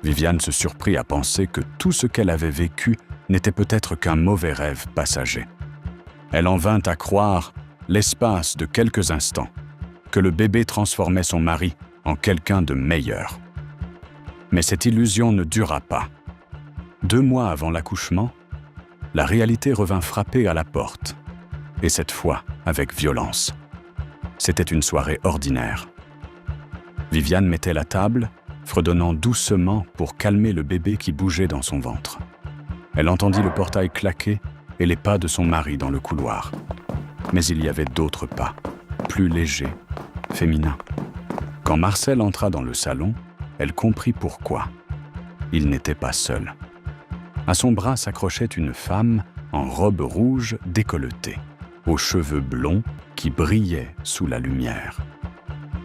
Viviane se surprit à penser que tout ce qu'elle avait vécu n'était peut-être qu'un mauvais rêve passager. Elle en vint à croire, l'espace de quelques instants, que le bébé transformait son mari en quelqu'un de meilleur. Mais cette illusion ne dura pas. 2 mois avant l'accouchement, la réalité revint frapper à la porte. et cette fois avec violence. C'était une soirée ordinaire. Viviane mettait la table, fredonnant doucement pour calmer le bébé qui bougeait dans son ventre. Elle entendit le portail claquer et les pas de son mari dans le couloir. Mais il y avait d'autres pas, plus légers, féminins. Quand Marcel entra dans le salon, elle comprit pourquoi. Il n'était pas seul. À son bras s'accrochait une femme en robe rouge décolletée, aux cheveux blonds qui brillaient sous la lumière.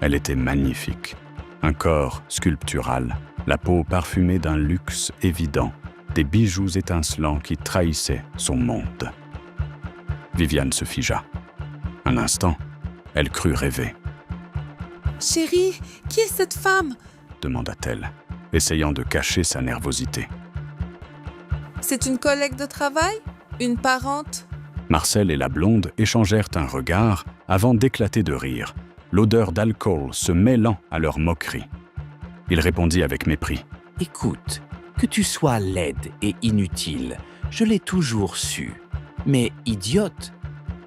Elle était magnifique. Un corps sculptural, la peau parfumée d'un luxe évident, des bijoux étincelants qui trahissaient son monde. Viviane se figea. Un instant, elle crut rêver. « Chérie, qui est cette femme ?» demanda-t-elle, essayant de cacher sa nervosité. « C'est une collègue de travail? Une parente ?» Marcel et la blonde échangèrent un regard avant d'éclater de rire, l'odeur d'alcool se mêlant à leur moquerie. Il répondit avec mépris. « Écoute, que tu sois laide et inutile, je l'ai toujours su. Mais idiote,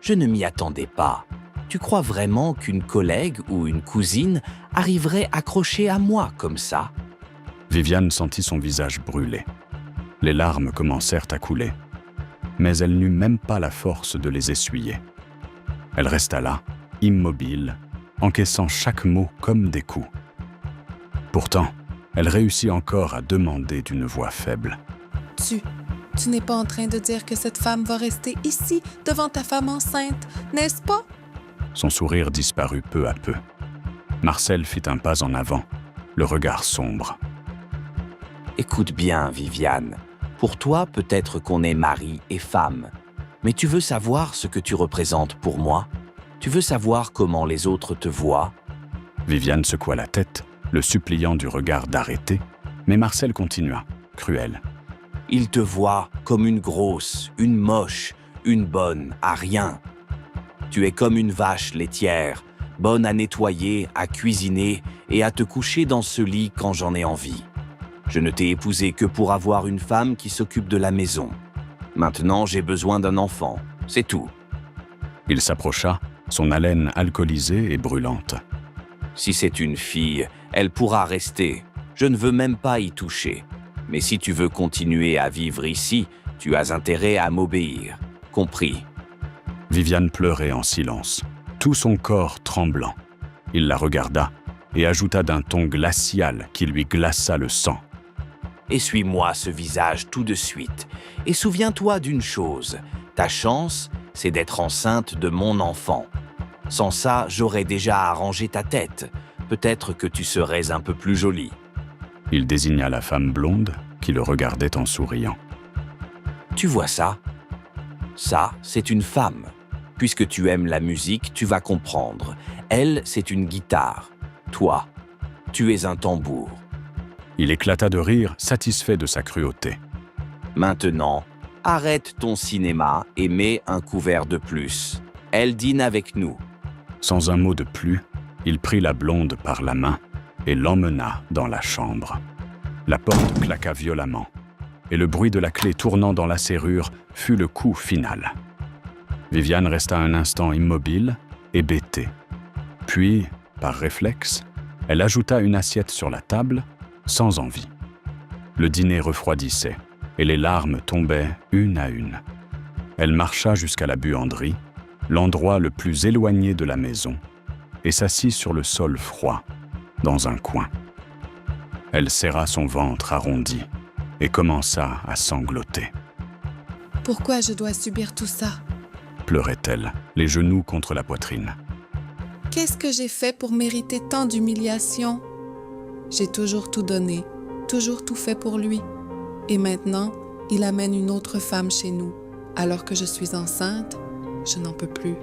je ne m'y attendais pas. Tu crois vraiment qu'une collègue ou une cousine arriverait accrochée à moi comme ça ?» Viviane sentit son visage brûler. Les larmes commencèrent à couler. Mais elle n'eut même pas la force de les essuyer. Elle resta là, immobile, encaissant chaque mot comme des coups. Pourtant, elle réussit encore à demander d'une voix faible. « Tu n'es pas en train de dire que cette femme va rester ici, devant ta femme enceinte, n'est-ce pas? » Son sourire disparut peu à peu. Marcel fit un pas en avant, le regard sombre. « Écoute bien, Viviane. Pour toi, peut-être qu'on est mari et femme. Mais tu veux savoir ce que tu représentes pour moi? Tu veux savoir comment les autres te voient? » Viviane secoua la tête, le suppliant du regard d'arrêter, mais Marcel continua, cruel. « Ils te voient comme une grosse, une moche, une bonne à rien. Tu es comme une vache laitière, bonne à nettoyer, à cuisiner et à te coucher dans ce lit quand j'en ai envie. Je ne t'ai épousé que pour avoir une femme qui s'occupe de la maison. Maintenant, j'ai besoin d'un enfant, c'est tout. » Il s'approcha, son haleine alcoolisée et brûlante. « Si c'est une fille, elle pourra rester. Je ne veux même pas y toucher. Mais si tu veux continuer à vivre ici, tu as intérêt à m'obéir. Compris ?» Viviane pleurait en silence, tout son corps tremblant. Il la regarda et ajouta d'un ton glacial qui lui glaça le sang. « Essuie-moi ce visage tout de suite et souviens-toi d'une chose. Ta chance, c'est d'être enceinte de mon enfant. Sans ça, j'aurais déjà arrangé ta tête. Peut-être que tu serais un peu plus jolie. » Il désigna la femme blonde qui le regardait en souriant. « Tu vois ça? Ça, c'est une femme. Puisque tu aimes la musique, tu vas comprendre. Elle, c'est une guitare. Toi, tu es un tambour. » Il éclata de rire, satisfait de sa cruauté. « Maintenant, arrête ton cinéma et mets un couvert de plus. Elle dîne avec nous. » Sans un mot de plus, il prit la blonde par la main et l'emmena dans la chambre. La porte claqua violemment, et le bruit de la clé tournant dans la serrure fut le coup final. Viviane resta un instant immobile, hébétée. Puis, par réflexe, elle ajouta une assiette sur la table, sans envie. Le dîner refroidissait, et les larmes tombaient une à une. Elle marcha jusqu'à la buanderie, l'endroit le plus éloigné de la maison, et s'assit sur le sol froid, dans un coin. Elle serra son ventre arrondi et commença à sangloter. « Pourquoi je dois subir tout ça ?» pleurait-elle, les genoux contre la poitrine. « Qu'est-ce que j'ai fait pour mériter tant d'humiliation? J'ai toujours tout donné, toujours tout fait pour lui. Et maintenant, il amène une autre femme chez nous. Alors que je suis enceinte, je n'en peux plus. »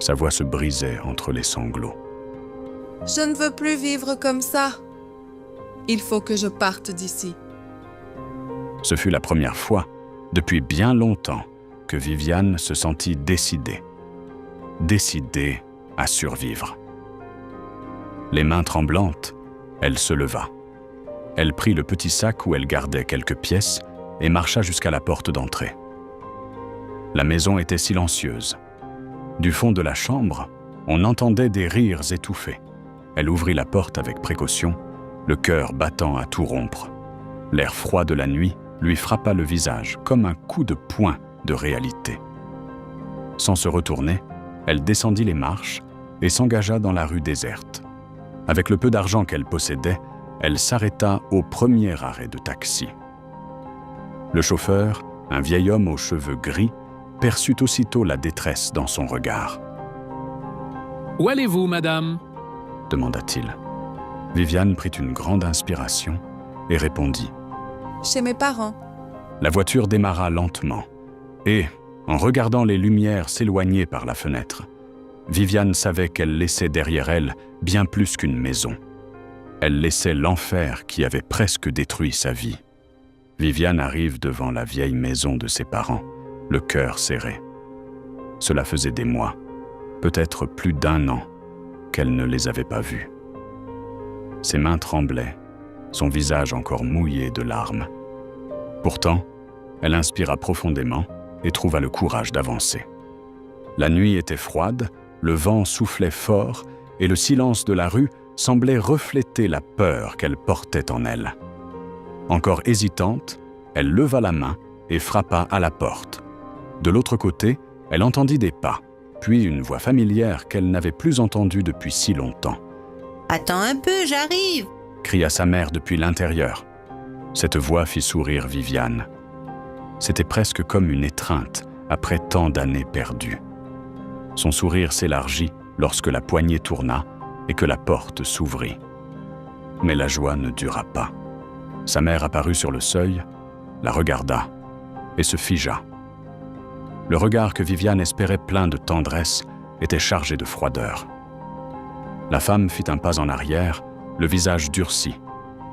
Sa voix se brisait entre les sanglots. « Je ne veux plus vivre comme ça. Il faut que je parte d'ici. » Ce fut la première fois, depuis bien longtemps, que Viviane se sentit décidée à survivre. Les mains tremblantes, elle se leva. Elle prit le petit sac où elle gardait quelques pièces et marcha jusqu'à la porte d'entrée. La maison était silencieuse. Du fond de la chambre, on entendait des rires étouffés. Elle ouvrit la porte avec précaution, le cœur battant à tout rompre. L'air froid de la nuit lui frappa le visage comme un coup de poing de réalité. Sans se retourner, elle descendit les marches et s'engagea dans la rue déserte. Avec le peu d'argent qu'elle possédait, elle s'arrêta au premier arrêt de taxi. Le chauffeur, un vieil homme aux cheveux gris, perçut aussitôt la détresse dans son regard. « Où allez-vous, madame ?» demanda-t-il. Viviane prit une grande inspiration et répondit. Chez mes parents. La voiture démarra lentement et, en regardant les lumières s'éloigner par la fenêtre, Viviane savait qu'elle laissait derrière elle bien plus qu'une maison. Elle laissait l'enfer qui avait presque détruit sa vie. Viviane arrive devant la vieille maison de ses parents, le cœur serré. Cela faisait des mois, peut-être plus d'1 an, qu'elle ne les avait pas vus. Ses mains tremblaient, son visage encore mouillé de larmes. Pourtant, elle inspira profondément et trouva le courage d'avancer. La nuit était froide, le vent soufflait fort et le silence de la rue semblait refléter la peur qu'elle portait en elle. Encore hésitante, elle leva la main et frappa à la porte. De l'autre côté, elle entendit des pas, puis une voix familière qu'elle n'avait plus entendue depuis si longtemps. « Attends un peu, j'arrive !» cria sa mère depuis l'intérieur. Cette voix fit sourire Viviane. C'était presque comme une étreinte après tant d'années perdues. Son sourire s'élargit lorsque la poignée tourna et que la porte s'ouvrit. Mais la joie ne dura pas. Sa mère apparut sur le seuil, la regarda et se figea. Le regard que Viviane espérait plein de tendresse était chargé de froideur. La femme fit un pas en arrière, le visage durci,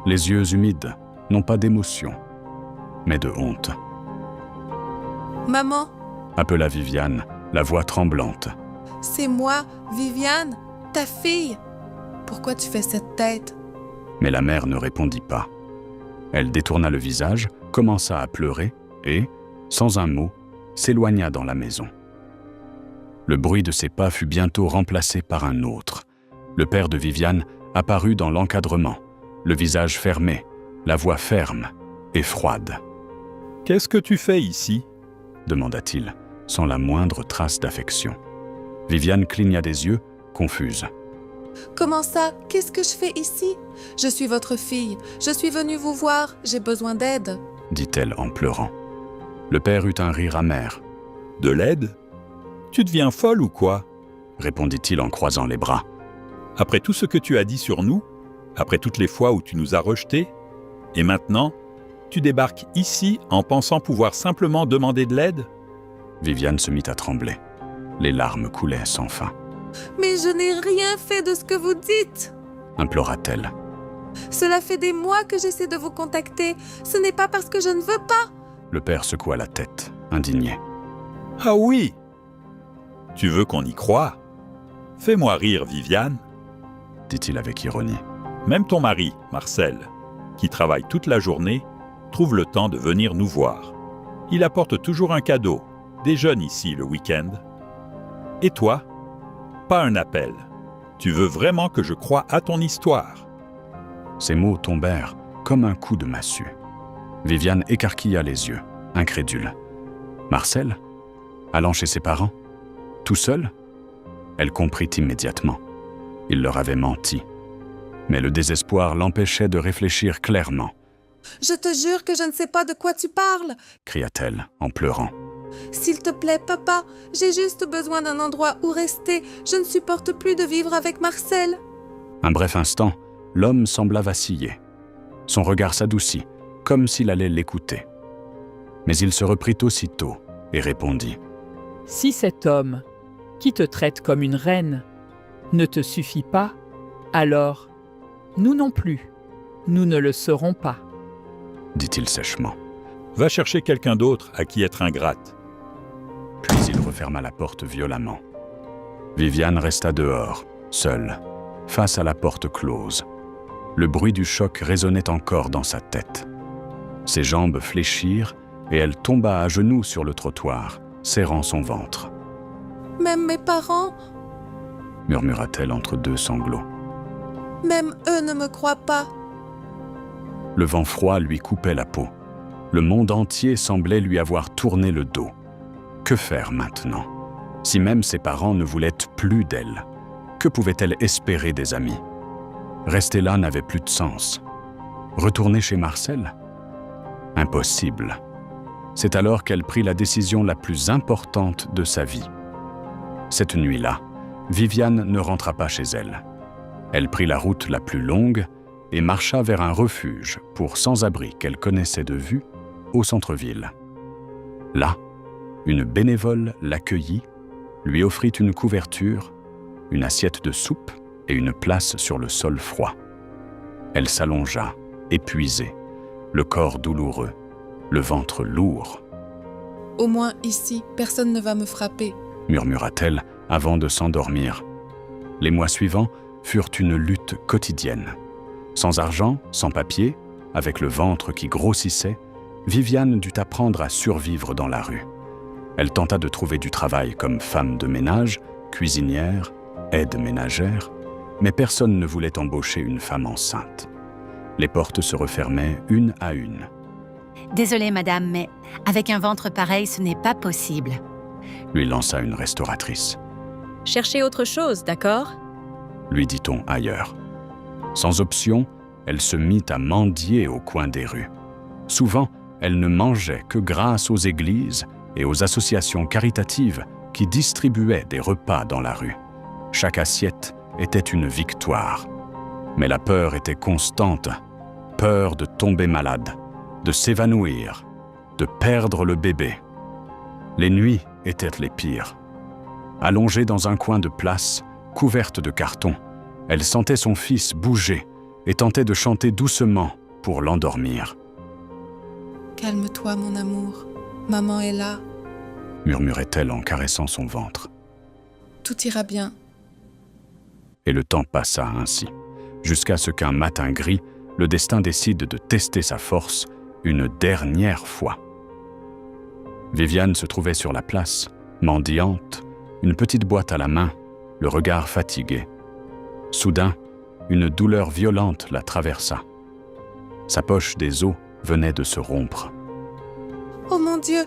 les yeux humides, non pas d'émotion, mais de honte. « Maman, Appela Viviane, la voix tremblante. c'est moi, Viviane, ta fille. Pourquoi tu fais cette tête? » Mais la mère ne répondit pas. Elle détourna le visage, commença à pleurer et, sans un mot, s'éloigna dans la maison. Le bruit de ses pas fut bientôt remplacé par un autre. Le père de Viviane apparut dans l'encadrement, le visage fermé, la voix ferme et froide. « Qu'est-ce que tu fais ici ?» demanda-t-il, sans la moindre trace d'affection. Viviane cligna des yeux, confuse. « Comment ça? Qu'est-ce que je fais ici? Je suis votre fille. Je suis venue vous voir. J'ai besoin d'aide. » dit-elle en pleurant. Le père eut un rire amer. « De l'aide ? Tu deviens folle ou quoi ?» répondit-il en croisant les bras. « Après tout ce que tu as dit sur nous, après toutes les fois où tu nous as rejetés, et maintenant, tu débarques ici en pensant pouvoir simplement demander de l'aide ?» Viviane se mit à trembler. Les larmes coulaient sans fin. « Mais je n'ai rien fait de ce que vous dites. Implora-t-elle. Cela fait des mois que j'essaie de vous contacter. Ce n'est pas parce que je ne veux pas. » Le père secoua la tête, indigné. « Ah oui ! Tu veux qu'on y croie ? Fais-moi rire, Viviane. » dit-il avec ironie. « Même ton mari, Marcel, qui travaille toute la journée, trouve le temps de venir nous voir. Il apporte toujours un cadeau, déjeune ici le week-end. Et toi ? Pas un appel. Tu veux vraiment que je croie à ton histoire ?» Ces mots tombèrent comme un coup de massue. Viviane écarquilla les yeux, incrédule. Marcel ? Allant chez ses parents ? Tout seul ? Elle comprit immédiatement. Il leur avait menti. Mais le désespoir l'empêchait de réfléchir clairement. « Je te jure que je ne sais pas de quoi tu parles. » cria-t-elle en pleurant. « S'il te plaît, papa, j'ai juste besoin d'un endroit où rester. Je ne supporte plus de vivre avec Marcel. » Un bref instant, l'homme sembla vaciller. Son regard s'adoucit, comme s'il allait l'écouter. Mais il se reprit aussitôt et répondit. « Si cet homme, qui te traite comme une reine, ne te suffit pas, alors, nous non plus, nous ne le serons pas. » dit-il sèchement. « Va chercher quelqu'un d'autre à qui être ingrate. » Puis il referma la porte violemment. Viviane resta dehors, seule, face à la porte close. Le bruit du choc résonnait encore dans sa tête. Ses jambes fléchirent et elle tomba à genoux sur le trottoir, serrant son ventre. « Même mes parents, murmura-t-elle entre deux sanglots. même eux ne me croient pas. Le vent froid lui coupait la peau. Le monde entier semblait lui avoir tourné le dos. Que faire maintenant? Si même ses parents ne voulaient plus d'elle, que pouvait-elle espérer des amis? Rester là n'avait plus de sens. Retourner chez Marcel? Impossible. C'est alors qu'elle prit la décision la plus importante de sa vie. Cette nuit-là, Viviane ne rentra pas chez elle. Elle prit la route la plus longue et marcha vers un refuge pour sans-abri qu'elle connaissait de vue au centre-ville. Là, une bénévole l'accueillit, lui offrit une couverture, une assiette de soupe et une place sur le sol froid. Elle s'allongea, épuisée, le corps douloureux, le ventre lourd. « Au moins ici, personne ne va me frapper. » murmura-t-elle avant de s'endormir. Les mois suivants furent une lutte quotidienne. Sans argent, sans papier, avec le ventre qui grossissait, Viviane dut apprendre à survivre dans la rue. Elle tenta de trouver du travail comme femme de ménage, cuisinière, aide ménagère, mais personne ne voulait embaucher une femme enceinte. Les portes se refermaient une à une. « Désolée, madame, mais avec un ventre pareil, ce n'est pas possible. » lui lança une restauratrice. « Cherchez autre chose, d'accord » lui dit-on ailleurs. Sans option, elle se mit à mendier au coin des rues. Souvent, elle ne mangeait que grâce aux églises et aux associations caritatives qui distribuaient des repas dans la rue. Chaque assiette était une victoire. Mais la peur était constante. Peur de tomber malade, de s'évanouir, de perdre le bébé. Les nuits étaient les pires. Allongée dans un coin de place, couverte de carton, elle sentait son fils bouger et tentait de chanter doucement pour l'endormir. « Calme-toi, mon amour. Maman est là. » murmurait-elle en caressant son ventre. « Tout ira bien. » Et le temps passa ainsi, jusqu'à ce qu'un matin gris, le destin décide de tester sa force une dernière fois. Viviane se trouvait sur la place, mendiante, une petite boîte à la main, le regard fatigué. Soudain, une douleur violente la traversa. Sa poche des os venait de se rompre. « Oh mon Dieu !»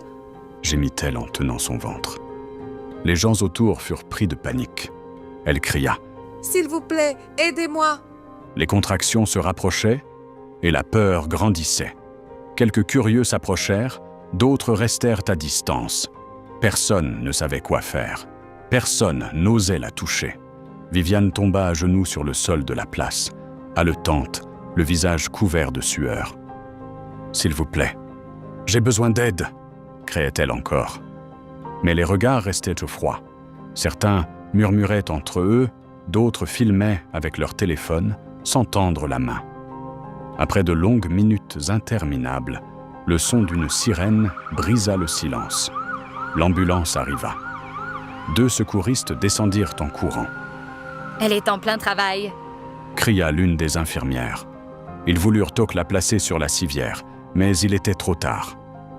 gémit-elle en tenant son ventre. Les gens autour furent pris de panique. Elle cria. « S'il vous plaît, aidez-moi !» Les contractions se rapprochaient et la peur grandissait. Quelques curieux s'approchèrent, d'autres restèrent à distance. Personne ne savait quoi faire. Personne n'osait la toucher. Viviane tomba à genoux sur le sol de la place, haletante, le visage couvert de sueur. « S'il vous plaît, j'ai besoin d'aide !» criait-elle encore. Mais les regards restaient au froid. Certains murmuraient entre eux, d'autres filmaient avec leur téléphone, sans tendre la main. Après de longues minutes interminables, le son d'une sirène brisa le silence. L'ambulance arriva. 2 secouristes descendirent en courant. « Elle est en plein travail. » cria l'une des infirmières. Ils voulurent donc la placer sur la civière, mais il était trop tard.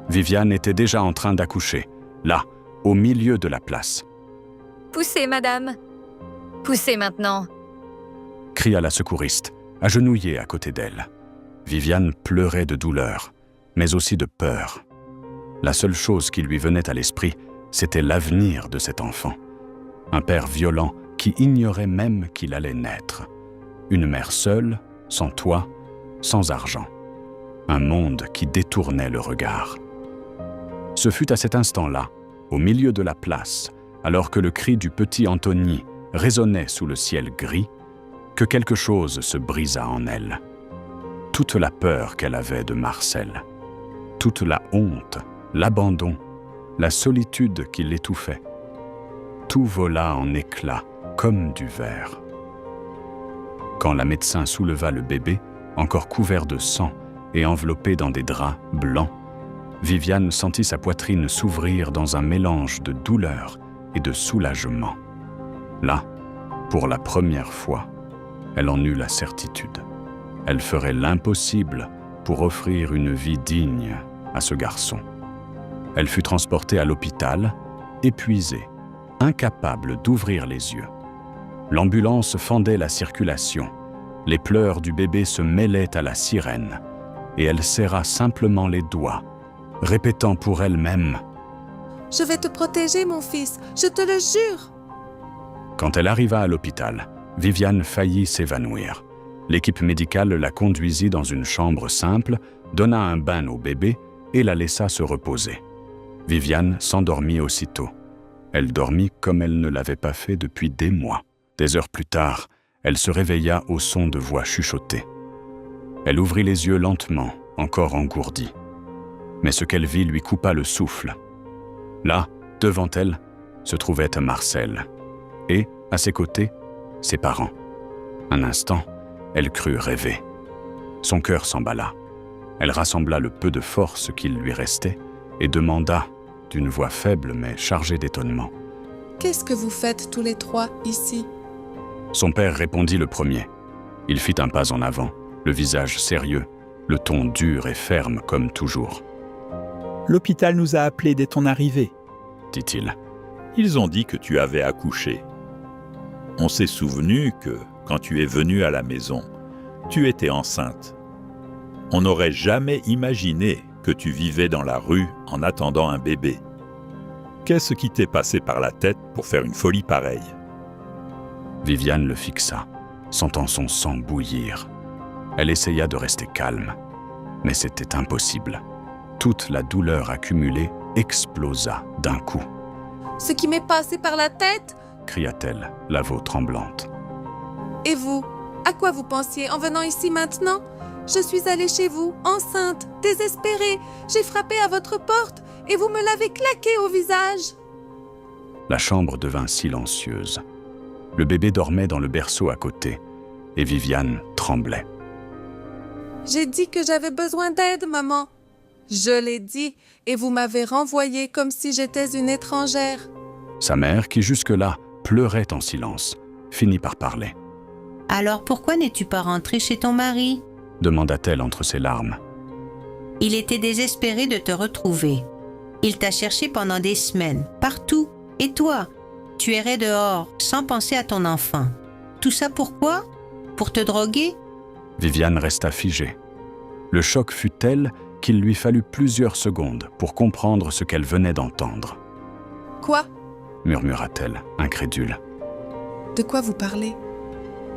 Viviane était déjà en train d'accoucher, là, au milieu de la place. « Poussez, madame. Poussez maintenant. » cria la secouriste, agenouillée à côté d'elle. Viviane pleurait de douleur, mais aussi de peur. La seule chose qui lui venait à l'esprit, c'était l'avenir de cet enfant. Un père violent qui ignorait même qu'il allait naître. Une mère seule, sans toit, sans argent. Un monde qui détournait le regard. Ce fut à cet instant-là, au milieu de la place, alors que le cri du petit Anthony résonnait sous le ciel gris, que quelque chose se brisa en elle. Toute la peur qu'elle avait de Marcel, toute la honte, l'abandon, la solitude qui l'étouffait. Tout vola en éclats comme du verre. Quand la médecin souleva le bébé, encore couvert de sang et enveloppé dans des draps blancs, Viviane sentit sa poitrine s'ouvrir dans un mélange de douleur et de soulagement. Là, pour la première fois, elle en eut la certitude. Elle ferait l'impossible pour offrir une vie digne à ce garçon. Elle fut transportée à l'hôpital, épuisée, incapable d'ouvrir les yeux. L'ambulance fendait la circulation. Les pleurs du bébé se mêlaient à la sirène, et elle serra simplement les doigts, répétant pour elle-même « Je vais te protéger, mon fils, je te le jure !» Quand elle arriva à l'hôpital, Viviane faillit s'évanouir. L'équipe médicale la conduisit dans une chambre simple, donna un bain au bébé et la laissa se reposer. Viviane s'endormit aussitôt. Elle dormit comme elle ne l'avait pas fait depuis des mois. Des heures plus tard, elle se réveilla au son de voix chuchotées. Elle ouvrit les yeux lentement, encore engourdie. Mais ce qu'elle vit lui coupa le souffle. Là, devant elle, se trouvait Marcel. Et, à ses côtés, ses parents. Un instant, elle crut rêver. Son cœur s'emballa. Elle rassembla le peu de force qu'il lui restait et demanda, d'une voix faible mais chargée d'étonnement. « Qu'est-ce que vous faites tous les trois ici ?» Son père répondit le premier. Il fit un pas en avant, le visage sérieux, le ton dur et ferme comme toujours. « L'hôpital nous a appelés dès ton arrivée, » dit-il. « Ils ont dit que tu avais accouché. On s'est souvenu que, quand tu es venue à la maison, tu étais enceinte. On n'aurait jamais imaginé que tu vivais dans la rue en attendant un bébé. Qu'est-ce qui t'est passé par la tête pour faire une folie pareille ?» Viviane le fixa, sentant son sang bouillir. Elle essaya de rester calme, mais c'était impossible. Toute la douleur accumulée explosa d'un coup. « Ce qui m'est passé par la tête ?» cria-t-elle, la voix tremblante. « Et vous, à quoi vous pensiez en venant ici maintenant ? Je suis allée chez vous, enceinte, désespérée. J'ai frappé à votre porte et vous me l'avez claqué au visage. » La chambre devint silencieuse. Le bébé dormait dans le berceau à côté et Viviane tremblait. « J'ai dit que j'avais besoin d'aide, maman. Je l'ai dit et vous m'avez renvoyée comme si j'étais une étrangère. » Sa mère, qui jusque-là pleurait en silence, finit par parler. « Alors pourquoi n'es-tu pas rentrée chez ton mari ?» demanda-t-elle entre ses larmes. « Il était désespéré de te retrouver. Il t'a cherché pendant des semaines, partout. Et toi, tu errais dehors, sans penser à ton enfant. Tout ça pourquoi ? Pour te droguer ?» Viviane resta figée. Le choc fut tel qu'il lui fallut plusieurs secondes pour comprendre ce qu'elle venait d'entendre. « Quoi ?» murmura-t-elle, incrédule. « De quoi vous parlez ?»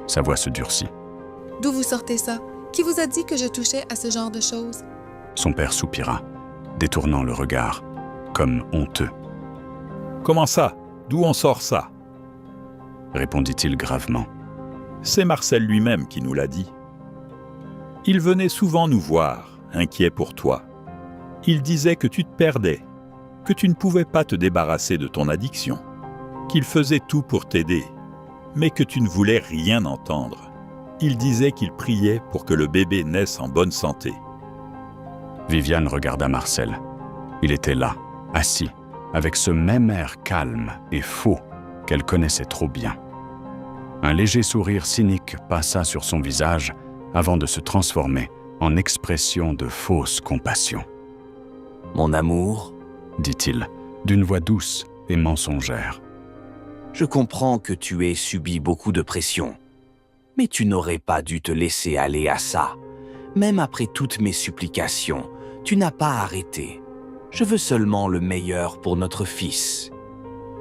Sa voix se durcit. « D'où vous sortez ça ? Qui vous a dit que je touchais à ce genre de choses ?» Son père soupira, détournant le regard, comme honteux. « Comment ça ? D'où on sort ça ?» répondit-il gravement. « C'est Marcel lui-même qui nous l'a dit. Il venait souvent nous voir, inquiet pour toi. Il disait que tu te perdais, que tu ne pouvais pas te débarrasser de ton addiction, qu'il faisait tout pour t'aider, mais que tu ne voulais rien entendre. Il disait qu'il priait pour que le bébé naisse en bonne santé. » Viviane regarda Marcel. Il était là, assis, avec ce même air calme et faux qu'elle connaissait trop bien. Un léger sourire cynique passa sur son visage avant de se transformer en expression de fausse compassion. « Mon amour, » dit-il, d'une voix douce et mensongère. « Je comprends que tu aies subi beaucoup de pression, mais tu n'aurais pas dû te laisser aller à ça. Même après toutes mes supplications, tu n'as pas arrêté. Je veux seulement le meilleur pour notre fils. »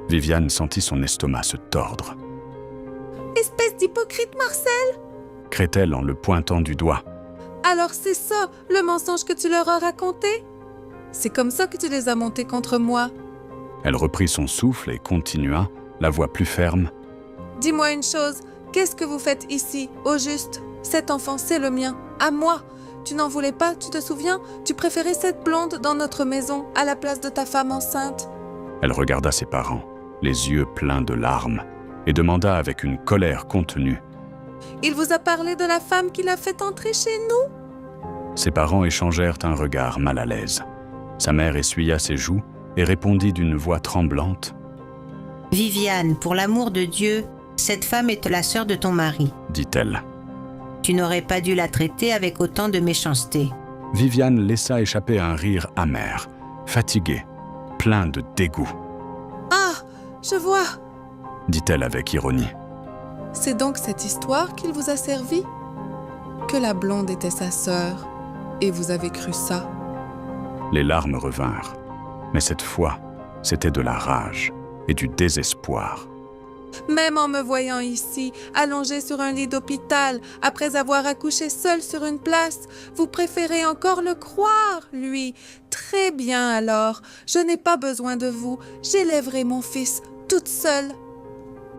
Viviane sentit son estomac se tordre. « Espèce d'hypocrite, Marcel !» crée-t-elle en le pointant du doigt. « Alors c'est ça, le mensonge que tu leur as raconté ? C'est comme ça que tu les as montés contre moi. » Elle reprit son souffle et continua, la voix plus ferme. « Dis-moi une chose, qu'est-ce que vous faites ici, au juste ? Cet enfant, c'est le mien, à moi. Tu n'en voulais pas, tu te souviens ? Tu préférais cette blonde dans notre maison, à la place de ta femme enceinte. » Elle regarda ses parents, les yeux pleins de larmes, et demanda avec une colère contenue. « Il vous a parlé de la femme qui l'a fait entrer chez nous ?» Ses parents échangèrent un regard mal à l'aise. Sa mère essuya ses joues et répondit d'une voix tremblante. « Viviane, pour l'amour de Dieu, cette femme est la sœur de ton mari, » dit-elle. « Tu n'aurais pas dû la traiter avec autant de méchanceté. » Viviane laissa échapper un rire amer, fatigué, plein de dégoût. « Ah, je vois. dit-elle avec ironie. C'est donc cette histoire qu'il vous a servi? Que la blonde était sa sœur, et vous avez cru ça? Les larmes revinrent, mais cette fois, c'était de la rage et du désespoir. Même en me voyant ici, allongée sur un lit d'hôpital, après avoir accouché seule sur une place, vous préférez encore le croire, lui. Très bien alors, je n'ai pas besoin de vous, j'élèverai mon fils toute seule.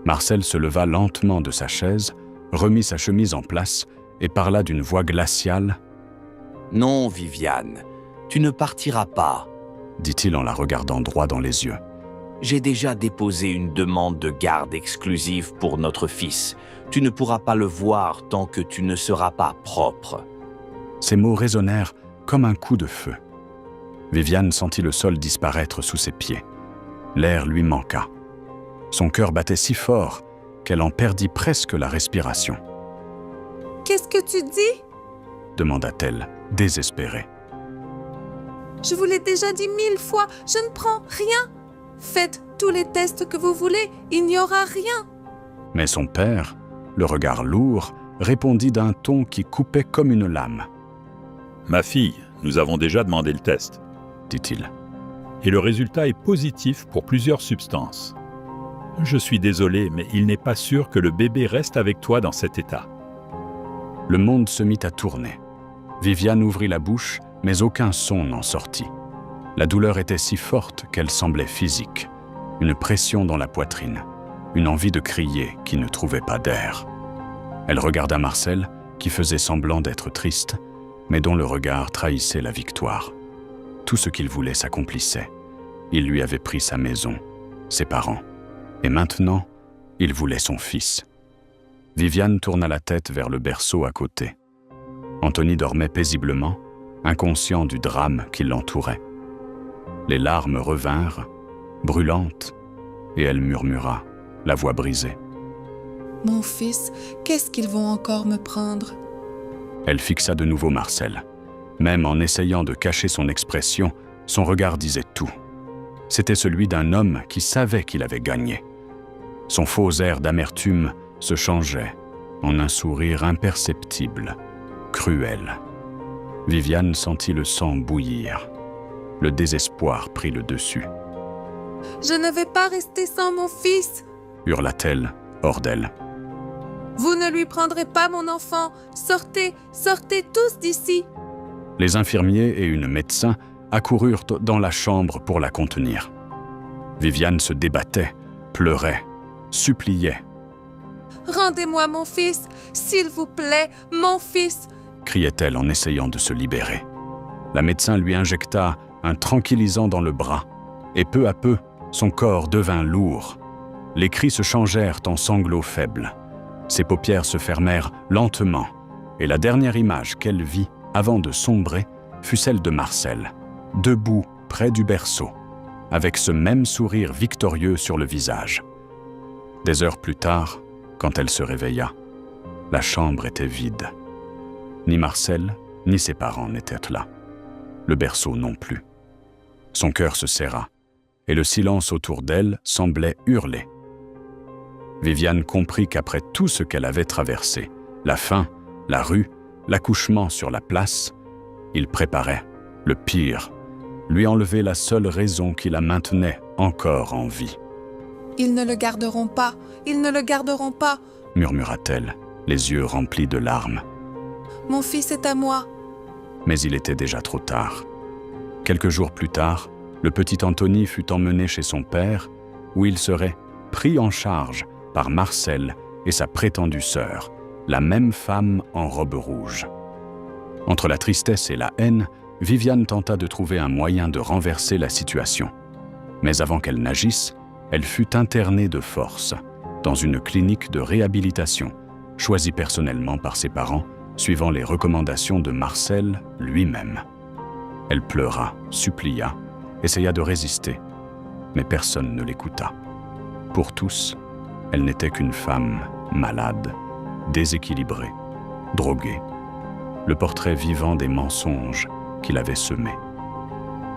Marcel se leva lentement de sa chaise, remit sa chemise en place et parla d'une voix glaciale. « Non, Viviane, tu ne partiras pas. » dit-il en la regardant droit dans les yeux. J'ai déjà déposé une demande de garde exclusive pour notre fils. Tu ne pourras pas le voir tant que tu ne seras pas propre. Ces mots résonnèrent comme un coup de feu. Viviane sentit le sol disparaître sous ses pieds. L'air lui manqua. Son cœur battait si fort qu'elle en perdit presque la respiration. « Qu'est-ce que tu dis ?» demanda-t-elle, désespérée. « Je vous l'ai déjà dit 1000 fois, je ne prends rien. Faites tous les tests que vous voulez, il n'y aura rien. » Mais son père, le regard lourd, répondit d'un ton qui coupait comme une lame. « Ma fille, nous avons déjà demandé le test, dit-il. Et le résultat est positif pour plusieurs substances. Je suis désolé, mais il n'est pas sûr que le bébé reste avec toi dans cet état. » Le monde se mit à tourner. Viviane ouvrit la bouche, mais aucun son n'en sortit. La douleur était si forte qu'elle semblait physique. Une pression dans la poitrine, une envie de crier qui ne trouvait pas d'air. Elle regarda Marcel, qui faisait semblant d'être triste, mais dont le regard trahissait la victoire. Tout ce qu'il voulait s'accomplissait. Il lui avait pris sa maison, ses parents. Et maintenant, il voulait son fils. Viviane tourna la tête vers le berceau à côté. Anthony dormait paisiblement, inconscient du drame qui l'entourait. Les larmes revinrent, brûlantes, et elle murmura, la voix brisée. « Mon fils, qu'est-ce qu'ils vont encore me prendre ?» Elle fixa de nouveau Marcel. Même en essayant de cacher son expression, son regard disait tout. C'était celui d'un homme qui savait qu'il avait gagné. Son faux air d'amertume se changeait en un sourire imperceptible, cruel. Viviane sentit le sang bouillir. Le désespoir prit le dessus. « Je ne vais pas rester sans mon fils !» hurla-t-elle hors d'elle. « Vous ne lui prendrez pas mon enfant! Sortez, sortez tous d'ici !» Les infirmiers et une médecin accoururent dans la chambre pour la contenir. Viviane se débattait, pleurait, suppliait. « Rendez-moi mon fils, s'il vous plaît, mon fils !» criait-elle en essayant de se libérer. La médecin lui injecta un tranquillisant dans le bras, et peu à peu, son corps devint lourd. Les cris se changèrent en sanglots faibles. Ses paupières se fermèrent lentement, et la dernière image qu'elle vit avant de sombrer fut celle de Marcel, debout près du berceau, avec ce même sourire victorieux sur le visage. Des heures plus tard, quand elle se réveilla, la chambre était vide. Ni Marcel, ni ses parents n'étaient là. Le berceau non plus. Son cœur se serra, et le silence autour d'elle semblait hurler. Viviane comprit qu'après tout ce qu'elle avait traversé, la faim, la rue, l'accouchement sur la place, il préparait le pire, lui enlever la seule raison qui la maintenait encore en vie. « Ils ne le garderont pas, ils ne le garderont pas !» murmura-t-elle, les yeux remplis de larmes. « Mon fils est à moi !» Mais il était déjà trop tard. Quelques jours plus tard, le petit Anthony fut emmené chez son père, où il serait pris en charge par Marcel et sa prétendue sœur, la même femme en robe rouge. Entre la tristesse et la haine, Viviane tenta de trouver un moyen de renverser la situation. Mais avant qu'elle n'agisse, elle fut internée de force dans une clinique de réhabilitation, choisie personnellement par ses parents, suivant les recommandations de Marcel lui-même. Elle pleura, supplia, essaya de résister, mais personne ne l'écouta. Pour tous, elle n'était qu'une femme malade, déséquilibrée, droguée, le portrait vivant des mensonges qu'il avait semés.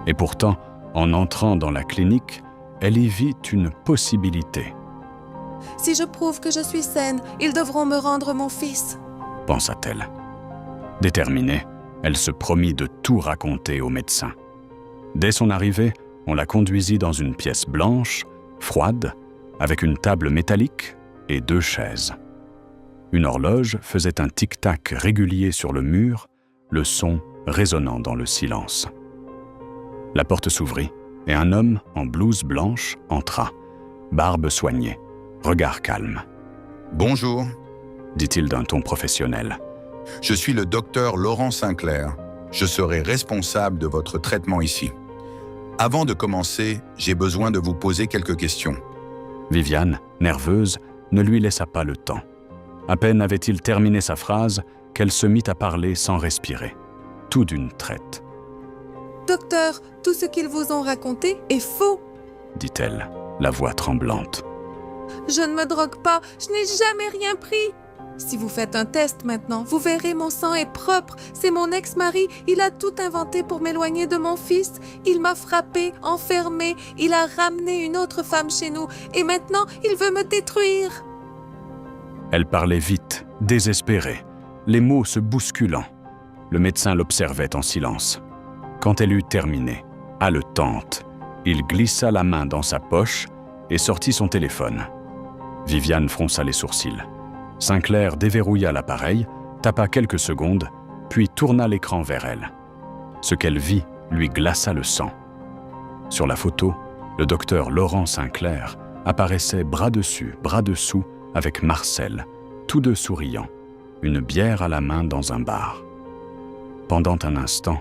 Et pourtant, en entrant dans la clinique, elle y vit une possibilité, Si je prouve que je suis saine, ils devront me rendre mon fils. pensa-t-elle. Déterminée, elle se promit de tout raconter au médecin. Dès son arrivée, on la conduisit dans une pièce blanche, froide, avec une table métallique et 2 chaises. Une horloge faisait un tic-tac régulier sur le mur, le son résonnant dans le silence. La porte s'ouvrit et un homme en blouse blanche entra, barbe soignée, regard calme. « Bonjour, dit-il d'un ton professionnel. je suis le docteur Laurent Sinclair. Je serai responsable de votre traitement ici. Avant de commencer, j'ai besoin de vous poser quelques questions. » Viviane, nerveuse, ne lui laissa pas le temps. À peine avait-il terminé sa phrase qu'elle se mit à parler sans respirer, tout d'une traite. Docteur, tout ce qu'ils vous ont raconté est faux. Dit-elle, la voix tremblante. Je ne me drogue pas, je n'ai jamais rien pris. Si vous faites un test maintenant, vous verrez mon sang est propre. C'est mon ex-mari, il a tout inventé pour m'éloigner de mon fils. Il m'a frappé, enfermé, il a ramené une autre femme chez nous et maintenant il veut me détruire. Elle parlait vite, désespérée, les mots se bousculant. Le médecin l'observait en silence. Quand elle eut terminé, haletante, il glissa la main dans sa poche et sortit son téléphone. Viviane fronça les sourcils. Sinclair déverrouilla l'appareil, tapa quelques secondes, puis tourna l'écran vers elle. Ce qu'elle vit lui glaça le sang. Sur la photo, le docteur Laurent Sinclair apparaissait bras dessus, bras dessous avec Marcel, tous deux souriants, une bière à la main dans un bar. Pendant un instant,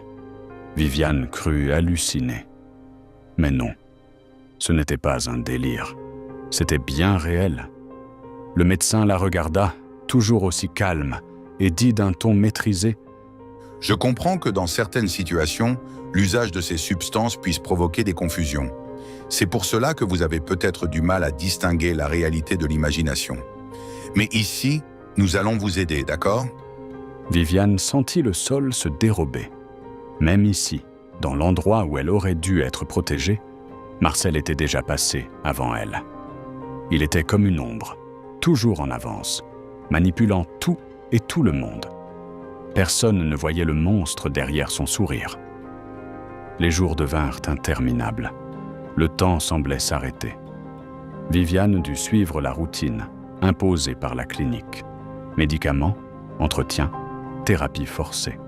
Viviane crut halluciner. Mais non, ce n'était pas un délire, c'était bien réel. Le médecin la regarda, toujours aussi calme, et dit d'un ton maîtrisé : « Je comprends que dans certaines situations, l'usage de ces substances puisse provoquer des confusions. C'est pour cela que vous avez peut-être du mal à distinguer la réalité de l'imagination. Mais ici, nous allons vous aider, d'accord ? » Viviane sentit le sol se dérober. Même ici, dans l'endroit où elle aurait dû être protégée, Marcel était déjà passé avant elle. Il était comme une ombre, toujours en avance, manipulant tout et tout le monde. Personne ne voyait le monstre derrière son sourire. Les jours devinrent interminables. Le temps semblait s'arrêter. Viviane dut suivre la routine, imposée par la clinique. Médicaments, entretien, thérapie forcée.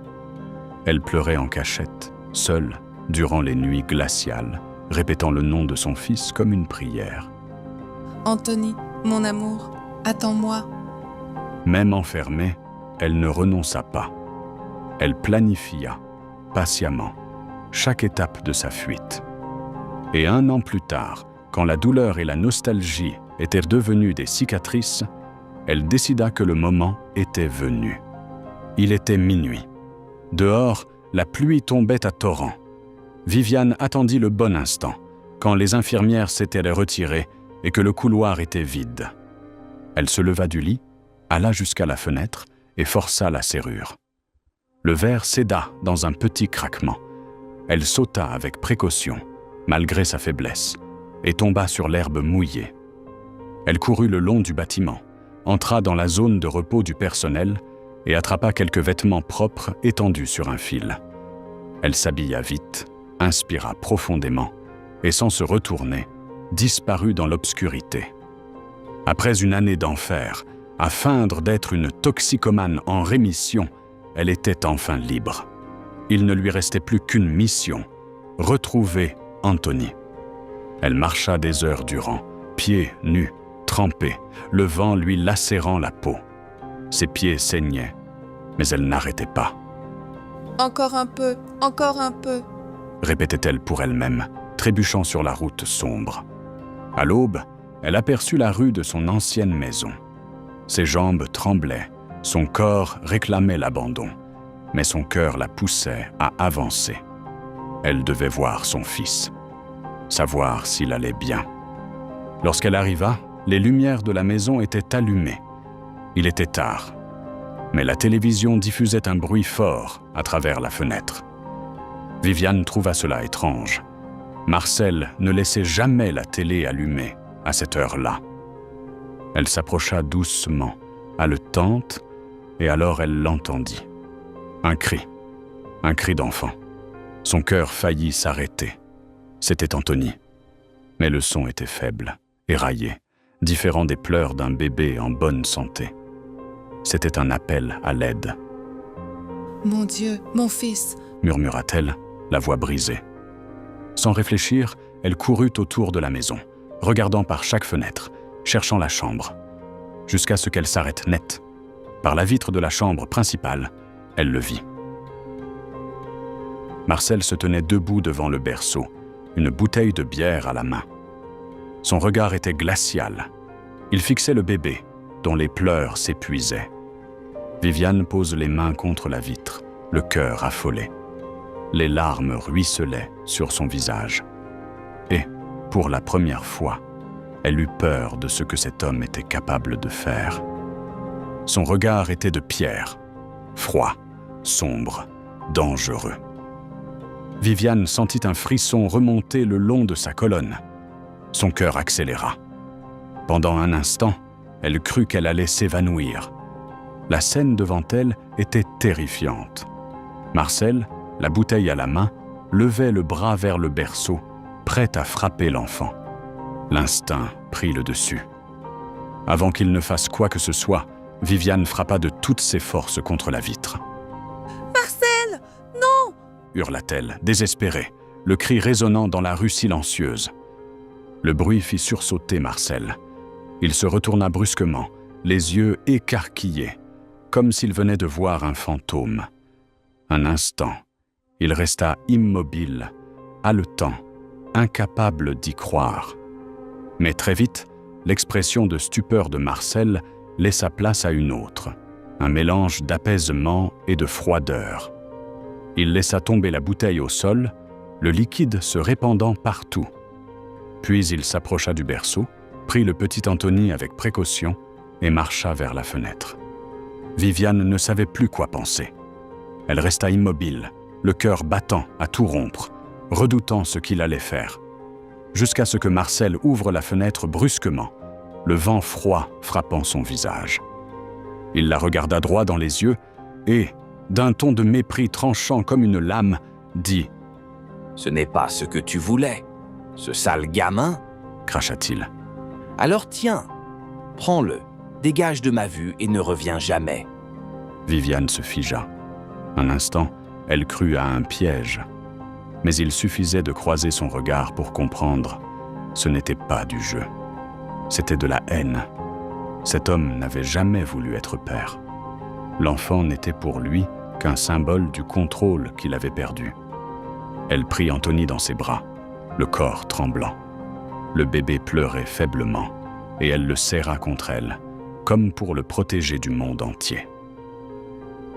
Elle pleurait en cachette, seule, durant les nuits glaciales, répétant le nom de son fils comme une prière. « Anthony, mon amour, attends-moi. » Même enfermée, elle ne renonça pas. Elle planifia, patiemment, chaque étape de sa fuite. Et 1 an plus tard, quand la douleur et la nostalgie étaient devenues des cicatrices, elle décida que le moment était venu. Il était minuit. Dehors, la pluie tombait à torrents. Viviane attendit le bon instant, quand les infirmières s'étaient retirées et que le couloir était vide. Elle se leva du lit, alla jusqu'à la fenêtre et força la serrure. Le verre céda dans un petit craquement. Elle sauta avec précaution, malgré sa faiblesse, et tomba sur l'herbe mouillée. Elle courut le long du bâtiment, entra dans la zone de repos du personnel et attrapa quelques vêtements propres étendus sur un fil. Elle s'habilla vite, inspira profondément et sans se retourner, disparut dans l'obscurité. Après une année d'enfer, à feindre d'être une toxicomane en rémission, elle était enfin libre. Il ne lui restait plus qu'une mission, retrouver Anthony. Elle marcha des heures durant, pieds nus, trempés, le vent lui lacérant la peau. Ses pieds saignaient, mais elle n'arrêtait pas. « Encore un peu, répétait-elle pour elle-même, trébuchant sur la route sombre. À l'aube, elle aperçut la rue de son ancienne maison. Ses jambes tremblaient, son corps réclamait l'abandon, mais son cœur la poussait à avancer. Elle devait voir son fils, savoir s'il allait bien. Lorsqu'elle arriva, les lumières de la maison étaient allumées. Il était tard, mais la télévision diffusait un bruit fort à travers la fenêtre. Viviane trouva cela étrange. Marcel ne laissait jamais la télé allumée à cette heure-là. Elle s'approcha doucement, haletante, et alors elle l'entendit. Un cri d'enfant. Son cœur faillit s'arrêter. C'était Anthony. Mais le son était faible, éraillé, différent des pleurs d'un bébé en bonne santé. C'était un appel à l'aide. « Mon Dieu, mon fils !» murmura-t-elle, la voix brisée. Sans réfléchir, elle courut autour de la maison, regardant par chaque fenêtre, cherchant la chambre, jusqu'à ce qu'elle s'arrête net. Par la vitre de la chambre principale, elle le vit. Marcel se tenait debout devant le berceau, une bouteille de bière à la main. Son regard était glacial. Il fixait le bébé, dont les pleurs s'épuisaient. Viviane pose les mains contre la vitre, le cœur affolé. Les larmes ruisselaient sur son visage. Et, pour la première fois, elle eut peur de ce que cet homme était capable de faire. Son regard était de pierre, froid, sombre, dangereux. Viviane sentit un frisson remonter le long de sa colonne. Son cœur accéléra. Pendant un instant, elle crut qu'elle allait s'évanouir. La scène devant elle était terrifiante. Marcel, la bouteille à la main, levait le bras vers le berceau, prêt à frapper l'enfant. L'instinct prit le dessus. Avant qu'il ne fasse quoi que ce soit, Viviane frappa de toutes ses forces contre la vitre. « Marcel, non !» hurla-t-elle, désespérée, le cri résonnant dans la rue silencieuse. Le bruit fit sursauter Marcel. Il se retourna brusquement, les yeux écarquillés, comme s'il venait de voir un fantôme. Un instant, il resta immobile, haletant, incapable d'y croire. Mais très vite, l'expression de stupeur de Marcel laissa place à une autre, un mélange d'apaisement et de froideur. Il laissa tomber la bouteille au sol, le liquide se répandant partout. Puis il s'approcha du berceau, prit le petit Anthony avec précaution et marcha vers la fenêtre. Viviane ne savait plus quoi penser. Elle resta immobile, le cœur battant à tout rompre, redoutant ce qu'il allait faire. Jusqu'à ce que Marcel ouvre la fenêtre brusquement, le vent froid frappant son visage. Il la regarda droit dans les yeux et, d'un ton de mépris tranchant comme une lame, dit « Ce n'est pas ce que tu voulais, ce sale gamin !» cracha-t-il. « Alors tiens, prends-le, dégage de ma vue et ne reviens jamais. » Viviane se figea. Un instant, elle crut à un piège. Mais il suffisait de croiser son regard pour comprendre. Ce n'était pas du jeu. C'était de la haine. Cet homme n'avait jamais voulu être père. L'enfant n'était pour lui qu'un symbole du contrôle qu'il avait perdu. Elle prit Anthony dans ses bras, le corps tremblant. Le bébé pleurait faiblement, et elle le serra contre elle, comme pour le protéger du monde entier.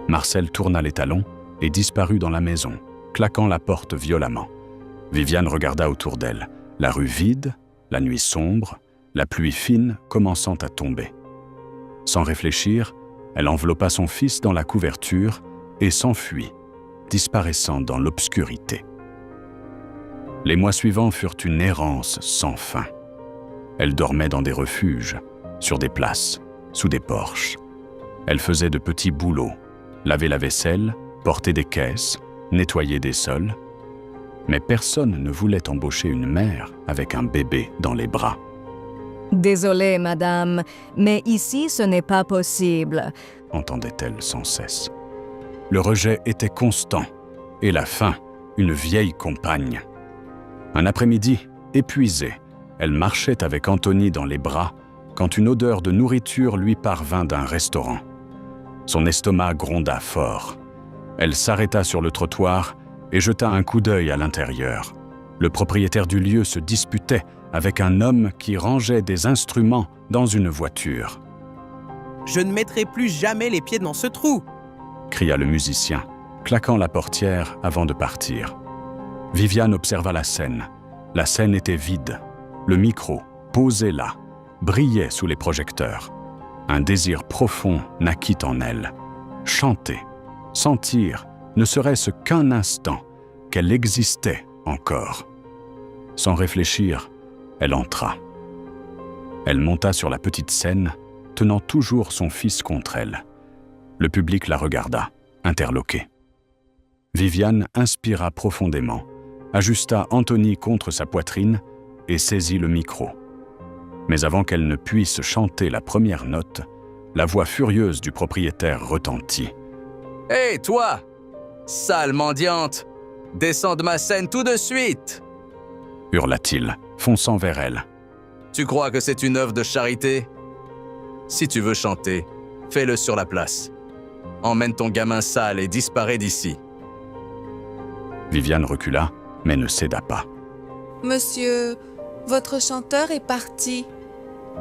Marcel tourna les talons et disparut dans la maison, claquant la porte violemment. Viviane regarda autour d'elle, la rue vide, la nuit sombre, la pluie fine commençant à tomber. Sans réfléchir, elle enveloppa son fils dans la couverture et s'enfuit, disparaissant dans l'obscurité. Les mois suivants furent une errance sans fin. Elle dormait dans des refuges, sur des places, sous des porches. Elle faisait de petits boulots, laver la vaisselle, porter des caisses, nettoyer des sols. Mais personne ne voulait embaucher une mère avec un bébé dans les bras. « Désolée, madame, mais ici ce n'est pas possible. » entendait-elle sans cesse. Le rejet était constant, et la faim, une vieille compagne. Un après-midi, épuisée, elle marchait avec Anthony dans les bras quand une odeur de nourriture lui parvint d'un restaurant. Son estomac gronda fort. Elle s'arrêta sur le trottoir et jeta un coup d'œil à l'intérieur. Le propriétaire du lieu se disputait avec un homme qui rangeait des instruments dans une voiture. « Je ne mettrai plus jamais les pieds dans ce trou !» cria le musicien, claquant la portière avant de partir. Viviane observa la scène. La scène était vide. Le micro, posé là, brillait sous les projecteurs. Un désir profond naquit en elle. Chanter, sentir, ne serait-ce qu'un instant, qu'elle existait encore. Sans réfléchir, elle entra. Elle monta sur la petite scène, tenant toujours son fils contre elle. Le public la regarda, interloqué. Viviane inspira profondément, ajusta Anthony contre sa poitrine et saisit le micro. Mais avant qu'elle ne puisse chanter la première note, la voix furieuse du propriétaire retentit. « Hé, toi! Sale mendiante! Descends de ma scène tout de suite !» hurla-t-il, fonçant vers elle. « Tu crois que c'est une œuvre de charité? Si tu veux chanter, fais-le sur la place. Emmène ton gamin sale et disparais d'ici. » Viviane recula, mais ne céda pas. « Monsieur, votre chanteur est parti. »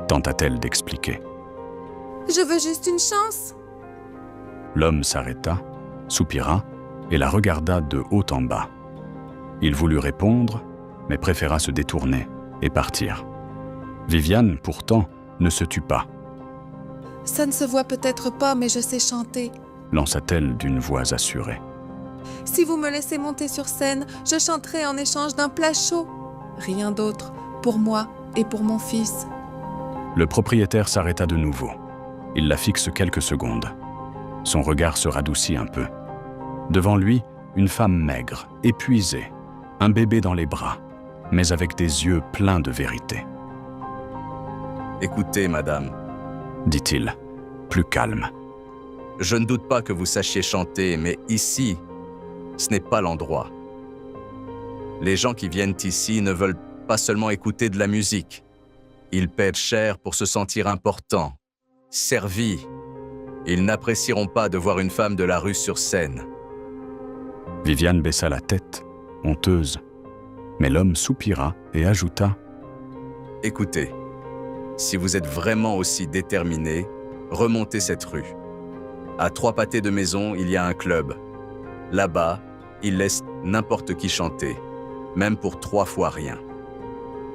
tenta-t-elle d'expliquer. « Je veux juste une chance. » L'homme s'arrêta, soupira et la regarda de haut en bas. Il voulut répondre, mais préféra se détourner et partir. Viviane, pourtant, ne se tut pas. « Ça ne se voit peut-être pas, mais je sais chanter. » lança-t-elle d'une voix assurée. « Si vous me laissez monter sur scène, je chanterai en échange d'un plat chaud. Rien d'autre, pour moi et pour mon fils. » Le propriétaire s'arrêta de nouveau. Il la fixe quelques secondes. Son regard se radoucit un peu. Devant lui, une femme maigre, épuisée, un bébé dans les bras, mais avec des yeux pleins de vérité. « Écoutez, madame, » dit-il, plus calme. « Je ne doute pas que vous sachiez chanter, mais ici, ce n'est pas l'endroit. Les gens qui viennent ici ne veulent pas seulement écouter de la musique. Ils paient cher pour se sentir importants, servis. Ils n'apprécieront pas de voir une femme de la rue sur scène. » Viviane baissa la tête, honteuse. Mais l'homme soupira et ajouta « Écoutez, si vous êtes vraiment aussi déterminé, remontez cette rue. À 3 pâtés de maison, il y a un club. Là-bas, ils laissent n'importe qui chanter, même pour 3 fois rien.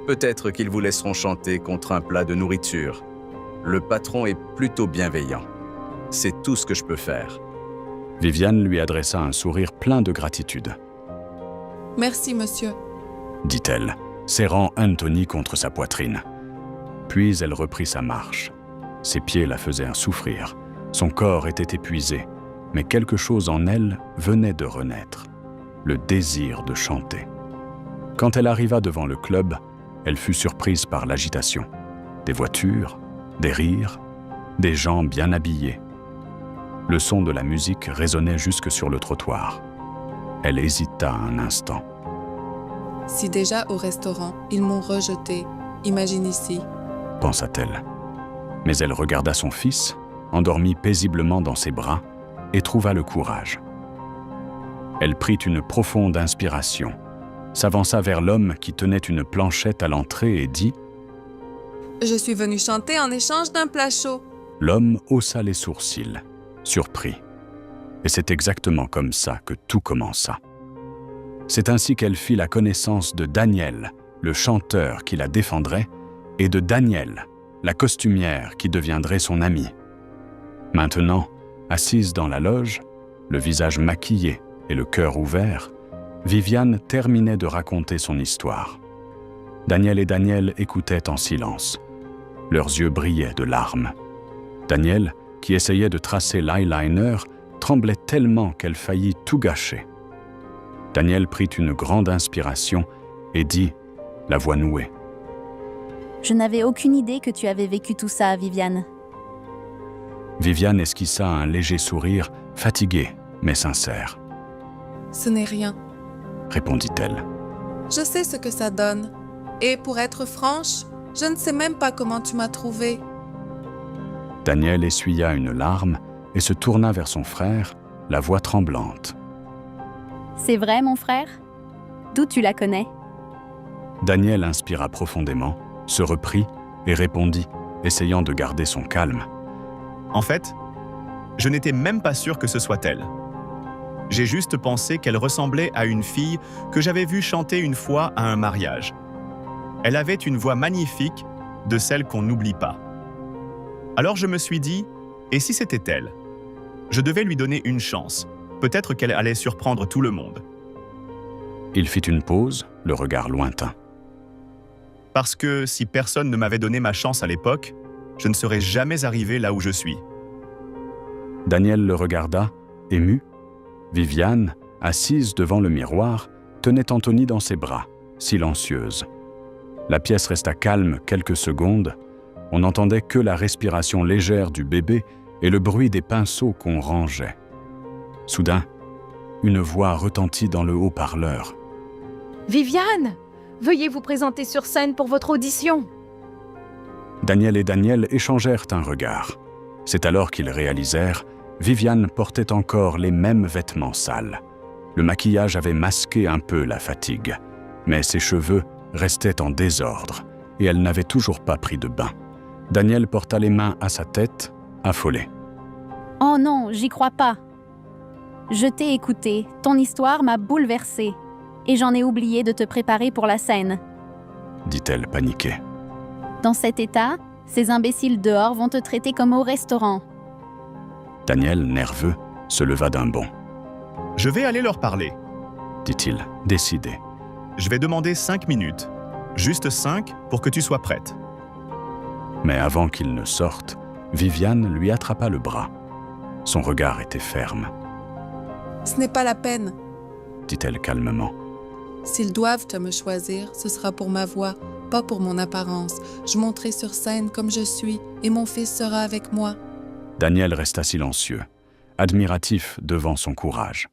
Peut-être qu'ils vous laisseront chanter contre un plat de nourriture. Le patron est plutôt bienveillant. C'est tout ce que je peux faire. » Viviane lui adressa un sourire plein de gratitude. « Merci, monsieur. » dit-elle, serrant Anthony contre sa poitrine. Puis elle reprit sa marche. Ses pieds la faisaient souffrir. Son corps était épuisé, mais quelque chose en elle venait de renaître. Le désir de chanter. Quand elle arriva devant le club, elle fut surprise par l'agitation. Des voitures, des rires, des gens bien habillés. Le son de la musique résonnait jusque sur le trottoir. Elle hésita un instant. « Si déjà au restaurant, ils m'ont rejeté, imagine ici. » pensa-t-elle. Mais elle regarda son fils, endormi paisiblement dans ses bras, et trouva le courage. Elle prit une profonde inspiration, s'avança vers l'homme qui tenait une planchette à l'entrée et dit « Je suis venu chanter en échange d'un plat chaud. » L'homme haussa les sourcils, surpris. Et c'est exactement comme ça que tout commença. C'est ainsi qu'elle fit la connaissance de Daniel, le chanteur qui la défendrait, et de Danielle, la costumière qui deviendrait son amie. Maintenant, assise dans la loge, le visage maquillé et le cœur ouvert, Viviane terminait de raconter son histoire. Daniel et Danielle écoutaient en silence. Leurs yeux brillaient de larmes. Danielle, qui essayait de tracer l'eyeliner, tremblait tellement qu'elle faillit tout gâcher. Danielle prit une grande inspiration et dit, la voix nouée. « Je n'avais aucune idée que tu avais vécu tout ça, Viviane. » Viviane esquissa un léger sourire, fatigué mais sincère. « Ce n'est rien. » répondit-elle. « Je sais ce que ça donne. Et pour être franche, je ne sais même pas comment tu m'as trouvée. » Daniel essuya une larme et se tourna vers son frère, la voix tremblante. « C'est vrai, mon frère? D'où tu la connais? » Daniel inspira profondément, se reprit et répondit, essayant de garder son calme. « En fait, je n'étais même pas sûr que ce soit elle. J'ai juste pensé qu'elle ressemblait à une fille que j'avais vue chanter une fois à un mariage. Elle avait une voix magnifique, de celle qu'on n'oublie pas. Alors je me suis dit, et si c'était elle? Je devais lui donner une chance. Peut-être qu'elle allait surprendre tout le monde. » Il fit une pause, le regard lointain. Parce que si personne ne m'avait donné ma chance à l'époque, je ne serais jamais arrivé là où je suis. Daniel le regarda, ému. Viviane, assise devant le miroir, tenait Anthony dans ses bras, silencieuse. La pièce resta calme quelques secondes. On n'entendait que la respiration légère du bébé et le bruit des pinceaux qu'on rangeait. Soudain, une voix retentit dans le haut-parleur. « Viviane, veuillez vous présenter sur scène pour votre audition. » Daniel et Daniel échangèrent un regard. C'est alors qu'ils réalisèrent, Viviane portait encore les mêmes vêtements sales. Le maquillage avait masqué un peu la fatigue, mais ses cheveux restaient en désordre et elle n'avait toujours pas pris de bain. Daniel porta les mains à sa tête, affolé. « Oh non, j'y crois pas. Je t'ai écouté, ton histoire m'a bouleversée et j'en ai oublié de te préparer pour la scène. » dit-elle paniquée. « Dans cet état, ces imbéciles dehors vont te traiter comme au restaurant. » Daniel, nerveux, se leva d'un bond. « Je vais aller leur parler, » dit-il, décidé. « Je vais demander 5 minutes, juste 5 pour que tu sois prête. » Mais avant qu'il ne sorte, Viviane lui attrapa le bras. Son regard était ferme. « Ce n'est pas la peine, » dit-elle calmement. « S'ils doivent me choisir, ce sera pour ma voix, pas pour mon apparence. Je monterai sur scène comme je suis et mon fils sera avec moi. » Daniel resta silencieux, admiratif devant son courage.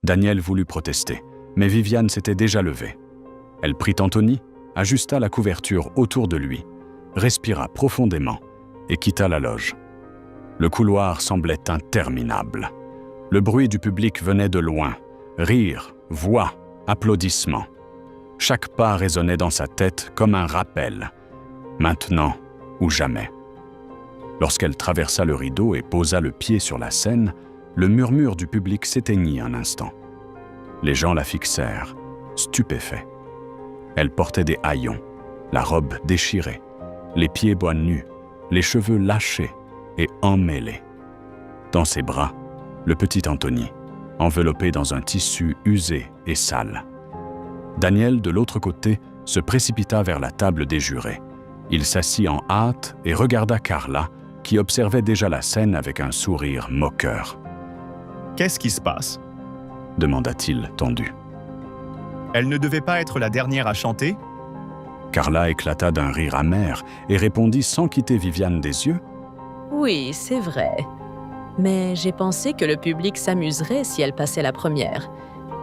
Daniel voulut protester, mais Viviane s'était déjà levée. Elle prit Anthony, ajusta la couverture autour de lui, respira profondément et quitta la loge. Le couloir semblait interminable. Le bruit du public venait de loin. Rires, voix, applaudissements. Chaque pas résonnait dans sa tête comme un rappel. Maintenant ou jamais. Lorsqu'elle traversa le rideau et posa le pied sur la scène, le murmure du public s'éteignit un instant. Les gens la fixèrent, stupéfaits. Elle portait des haillons, la robe déchirée, les pieds-bois nus, les cheveux lâchés et emmêlés. Dans ses bras, le petit Anthony, enveloppé dans un tissu usé et sale. Daniel, de l'autre côté, se précipita vers la table des jurés. Il s'assit en hâte et regarda Carla, qui observait déjà la scène avec un sourire moqueur. « Qu'est-ce qui se passe ?» demanda-t-il tendu. « Elle ne devait pas être la dernière à chanter ?» Carla éclata d'un rire amer et répondit sans quitter Viviane des yeux. « Oui, c'est vrai. Mais j'ai pensé que le public s'amuserait si elle passait la première.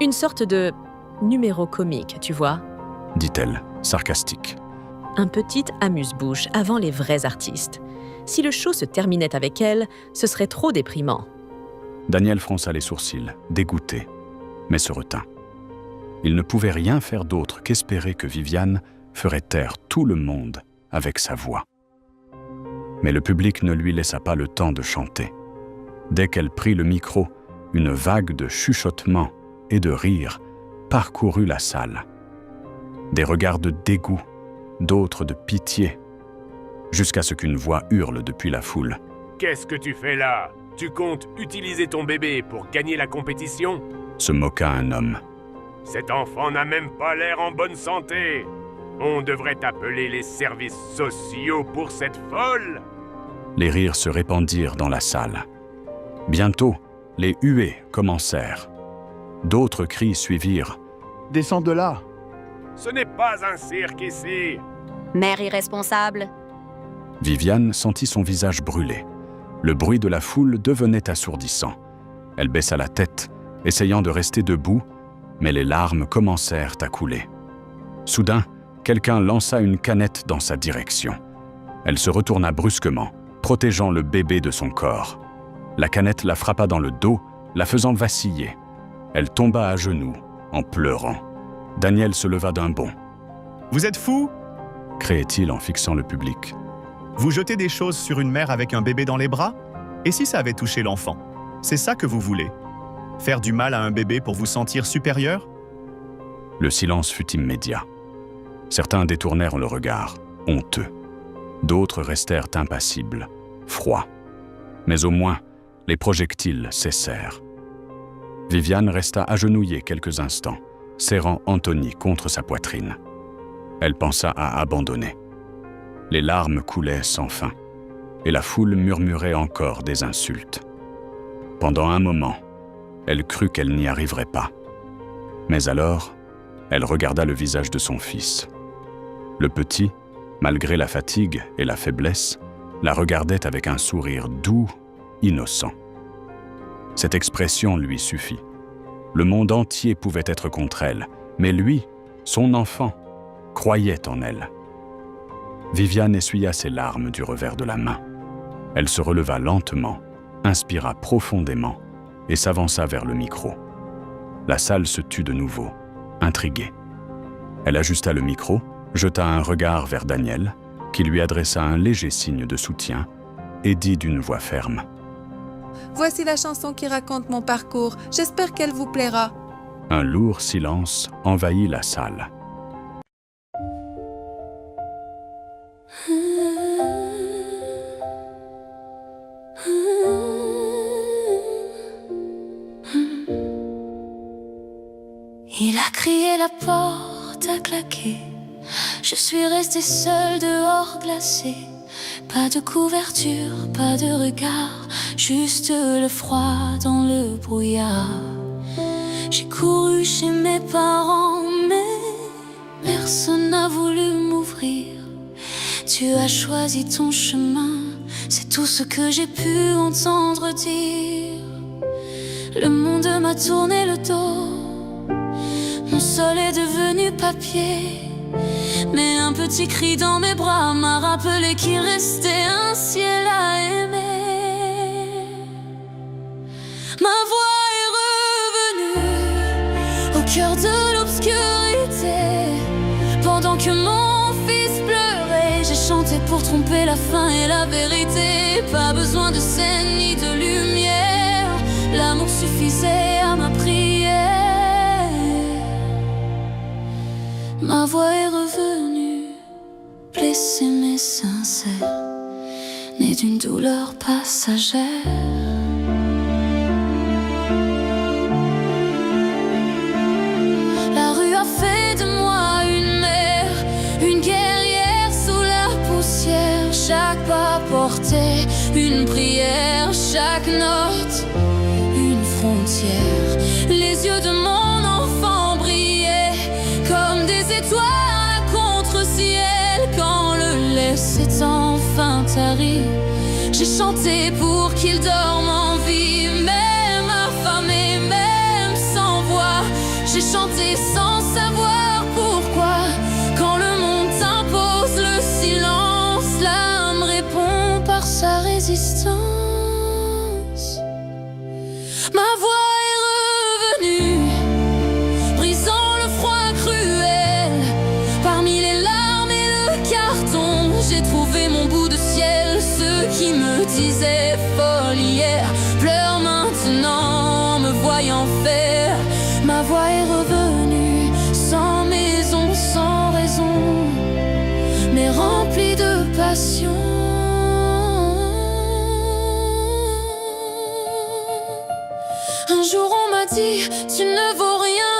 Une sorte de numéro comique, tu vois ?» dit-elle, sarcastique. Un petit amuse-bouche avant les vrais artistes. Si le show se terminait avec elle, ce serait trop déprimant. Daniel fronça les sourcils, dégoûté, mais se retint. Il ne pouvait rien faire d'autre qu'espérer que Viviane ferait taire tout le monde avec sa voix. Mais le public ne lui laissa pas le temps de chanter. Dès qu'elle prit le micro, une vague de chuchotements et de rires parcourut la salle. Des regards de dégoût, d'autres de pitié, jusqu'à ce qu'une voix hurle depuis la foule. « Qu'est-ce que tu fais là? Tu comptes utiliser ton bébé pour gagner la compétition ?» se moqua un homme. « Cet enfant n'a même pas l'air en bonne santé. On devrait appeler les services sociaux pour cette folle !» Les rires se répandirent dans la salle. Bientôt, les huées commencèrent. D'autres cris suivirent. « Descends de là !»« Ce n'est pas un cirque ici !»« Mère irresponsable !» Viviane sentit son visage brûler. Le bruit de la foule devenait assourdissant. Elle baissa la tête, essayant de rester debout, mais les larmes commencèrent à couler. Soudain, quelqu'un lança une canette dans sa direction. Elle se retourna brusquement, protégeant le bébé de son corps. La canette la frappa dans le dos, la faisant vaciller. Elle tomba à genoux, en pleurant. Daniel se leva d'un bond. « Vous êtes fou ?» criait-il en fixant le public. Vous jetez des choses sur une mère avec un bébé dans les bras? Et si ça avait touché l'enfant? C'est ça que vous voulez? Faire du mal à un bébé pour vous sentir supérieur? Le silence fut immédiat. Certains détournèrent le regard, honteux. D'autres restèrent impassibles, froids. Mais au moins, les projectiles cessèrent. Viviane resta agenouillée quelques instants, serrant Anthony contre sa poitrine. Elle pensa à abandonner. Les larmes coulaient sans fin, et la foule murmurait encore des insultes. Pendant un moment, elle crut qu'elle n'y arriverait pas. Mais alors, elle regarda le visage de son fils. Le petit, malgré la fatigue et la faiblesse, la regardait avec un sourire doux, innocent. Cette expression lui suffit. Le monde entier pouvait être contre elle, mais lui, son enfant, croyait en elle. Viviane essuya ses larmes du revers de la main. Elle se releva lentement, inspira profondément et s'avança vers le micro. La salle se tut de nouveau, intriguée. Elle ajusta le micro, jeta un regard vers Daniel, qui lui adressa un léger signe de soutien, et dit d'une voix ferme. Voici la chanson qui raconte mon parcours. J'espère qu'elle vous plaira. Un lourd silence envahit la salle. Il a crié, la porte a claqué. Je suis restée seule dehors glacée. Pas de couverture, pas de regard, juste le froid dans le brouillard. J'ai couru chez mes parents, mais personne n'a voulu m'ouvrir. Tu as choisi ton chemin, c'est tout ce que j'ai pu entendre dire. Le monde m'a tourné le dos, mon sol est devenu papier. Mais un petit cri dans mes bras m'a rappelé qu'il restait un ciel à aimer. Ma voix est revenue au cœur de l'obscurité. Pendant que mon fils pleurait, j'ai chanté pour tromper la fin et la vérité. Pas besoin de scène ni de lumière, l'amour suffisait à ma prière. Ma voix est revenue, blessée mais sincère, née d'une douleur passagère. La rue a fait de moi une mère, une guerrière sous la poussière. Chaque pas portait une prière, chaque note une frontière. Les yeux de mon enfant brillaient comme des étoiles à contre-ciel. Quand le lait s'est enfin tari, j'ai chanté pour qu'il dorme en vie. Même affamé, même sans voix, j'ai chanté sans savoir pourquoi. Quand le monde t'impose le silence, l'âme répond par sa résistance. Ma voix est revenue, brisant le froid cruel. Parmi les larmes et le carton, j'ai trouvé mon bout de ciel. Ceux qui me disaient folle hier pleurent maintenant en me voyant faire. Ma voix est revenue, sans maison, sans raison, mais remplie de passion. Un jour on m'a dit, tu ne vaux rien,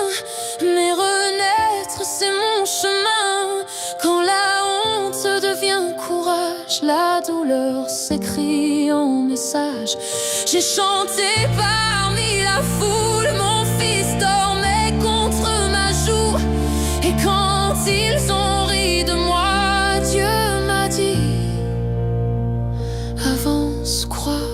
mais renaître c'est mon chemin. Quand la honte devient courage, la douleur s'écrit en message. J'ai chanté parmi la foule, mon fils dormait contre ma joue. Et quand ils ont ri de moi, Dieu m'a dit, avance, crois.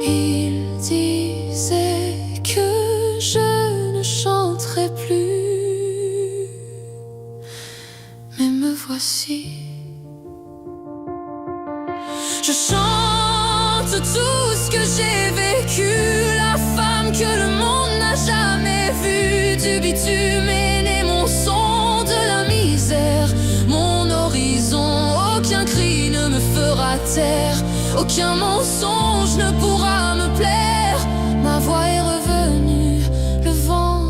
Il disait que je ne chanterai plus, mais me voici. Je chante tout ce que j'ai vécu, la femme que le monde n'a jamais vue. Du bitume est né mon son, de la misère mon horizon. Aucun cri ne me fera taire, aucun mensonge ne pourra me plaire. Ma voix est revenue, le vent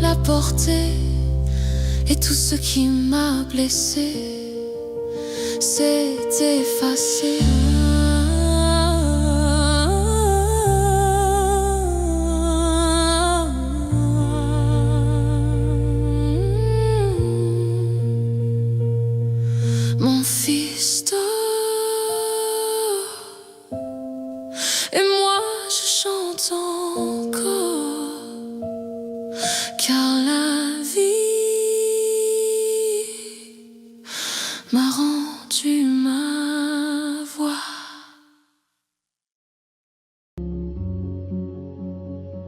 l'a portée, et tout ce qui m'a blessé s'est effacé. chante encore, car la vie m'a rendu ma voix.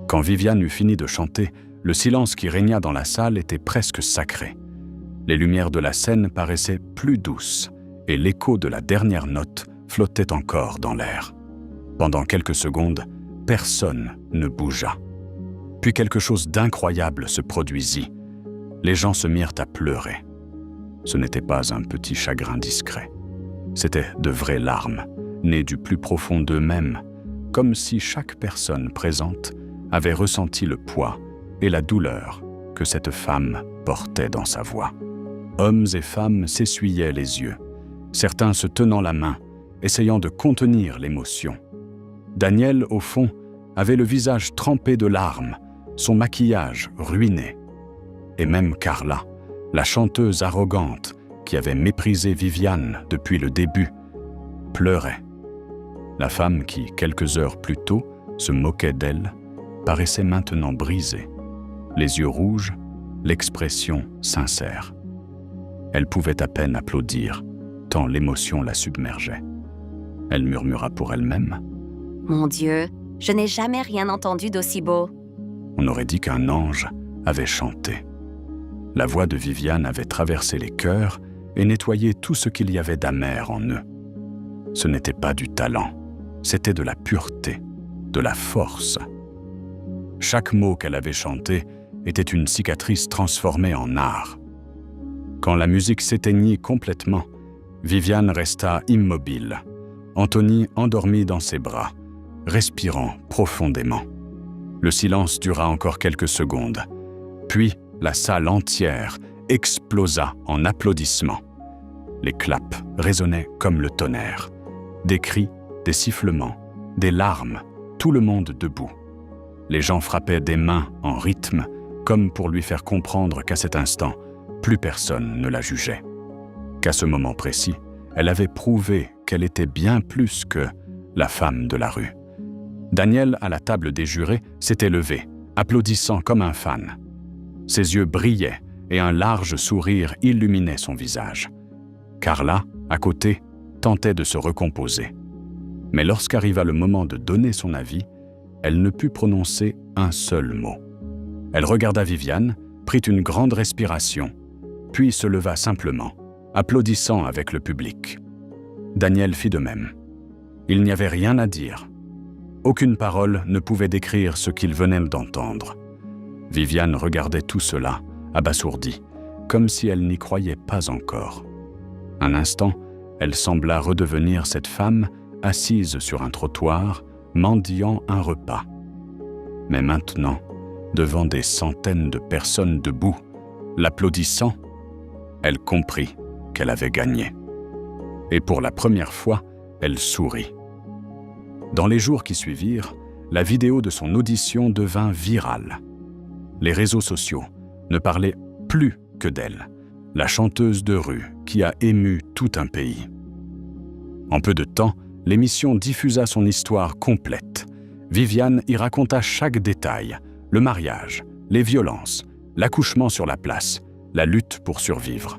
Quand Viviane eut fini de chanter, le silence qui régna dans la salle était presque sacré. Les lumières de la scène paraissaient plus douces et l'écho de la dernière note flottait encore dans l'air. Pendant quelques secondes, personne ne bougea. Puis quelque chose d'incroyable se produisit. Les gens se mirent à pleurer. Ce n'était pas un petit chagrin discret. C'étaient de vraies larmes, nées du plus profond d'eux-mêmes, comme si chaque personne présente avait ressenti le poids et la douleur que cette femme portait dans sa voix. Hommes et femmes s'essuyaient les yeux, certains se tenant la main, essayant de contenir l'émotion. Daniel, au fond, avait le visage trempé de larmes, son maquillage ruiné. Et même Carla, la chanteuse arrogante qui avait méprisé Viviane depuis le début, pleurait. La femme qui, quelques heures plus tôt, se moquait d'elle, paraissait maintenant brisée, les yeux rouges, l'expression sincère. Elle pouvait à peine applaudir, tant l'émotion la submergeait. Elle murmura pour elle-même. « Mon Dieu, je n'ai jamais rien entendu d'aussi beau. » On aurait dit qu'un ange avait chanté. La voix de Viviane avait traversé les cœurs et nettoyé tout ce qu'il y avait d'amer en eux. Ce n'était pas du talent, c'était de la pureté, de la force. Chaque mot qu'elle avait chanté était une cicatrice transformée en art. Quand la musique s'éteignit complètement, Viviane resta immobile, Anthony endormi dans ses bras, respirant profondément. Le silence dura encore quelques secondes, puis la salle entière explosa en applaudissements. Les claps résonnaient comme le tonnerre. Des cris, des sifflements, des larmes, tout le monde debout. Les gens frappaient des mains en rythme, comme pour lui faire comprendre qu'à cet instant, plus personne ne la jugeait. Qu'à ce moment précis, elle avait prouvé qu'elle était bien plus que la femme de la rue. Daniel, à la table des jurés, s'était levé, applaudissant comme un fan. Ses yeux brillaient et un large sourire illuminait son visage. Carla, à côté, tentait de se recomposer. Mais lorsqu'arriva le moment de donner son avis, elle ne put prononcer un seul mot. Elle regarda Viviane, prit une grande respiration, puis se leva simplement, applaudissant avec le public. Daniel fit de même. Il n'y avait rien à dire. Aucune parole ne pouvait décrire ce qu'il venait d'entendre. Viviane regardait tout cela, abasourdie, comme si elle n'y croyait pas encore. Un instant, elle sembla redevenir cette femme assise sur un trottoir, mendiant un repas. Mais maintenant, devant des centaines de personnes debout, l'applaudissant, elle comprit qu'elle avait gagné. Et pour la première fois, elle sourit. Dans les jours qui suivirent, la vidéo de son audition devint virale. Les réseaux sociaux ne parlaient plus que d'elle, la chanteuse de rue qui a ému tout un pays. En peu de temps, l'émission diffusa son histoire complète. Viviane y raconta chaque détail, le mariage, les violences, l'accouchement sur la place, la lutte pour survivre.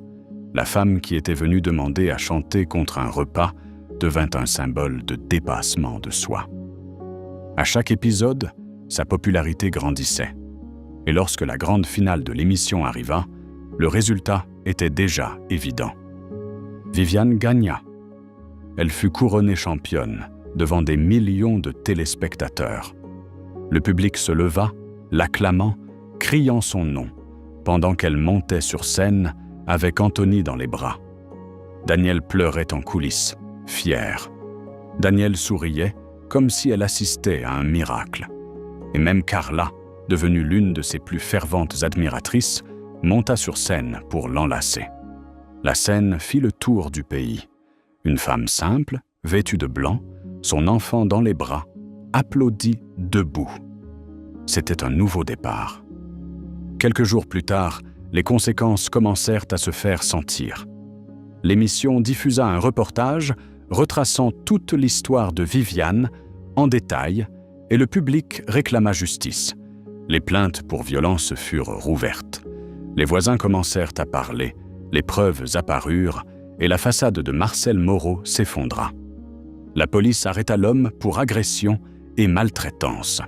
La femme qui était venue demander à chanter contre un repas devint un symbole de dépassement de soi. À chaque épisode, sa popularité grandissait. Et lorsque la grande finale de l'émission arriva, le résultat était déjà évident. Viviane gagna. Elle fut couronnée championne devant des millions de téléspectateurs. Le public se leva, l'acclamant, criant son nom, pendant qu'elle montait sur scène avec Anthony dans les bras. Daniel pleurait en coulisses, fière. Daniel souriait comme si elle assistait à un miracle. Et même Carla, devenue l'une de ses plus ferventes admiratrices, monta sur scène pour l'enlacer. La scène fit le tour du pays. Une femme simple, vêtue de blanc, son enfant dans les bras, applaudit debout. C'était un nouveau départ. Quelques jours plus tard, les conséquences commencèrent à se faire sentir. L'émission diffusa un reportage retraçant toute l'histoire de Viviane en détail et le public réclama justice. Les plaintes pour violence furent rouvertes. Les voisins commencèrent à parler, les preuves apparurent, et la façade de Marcel Moreau s'effondra. La police arrêta l'homme pour agression et maltraitance.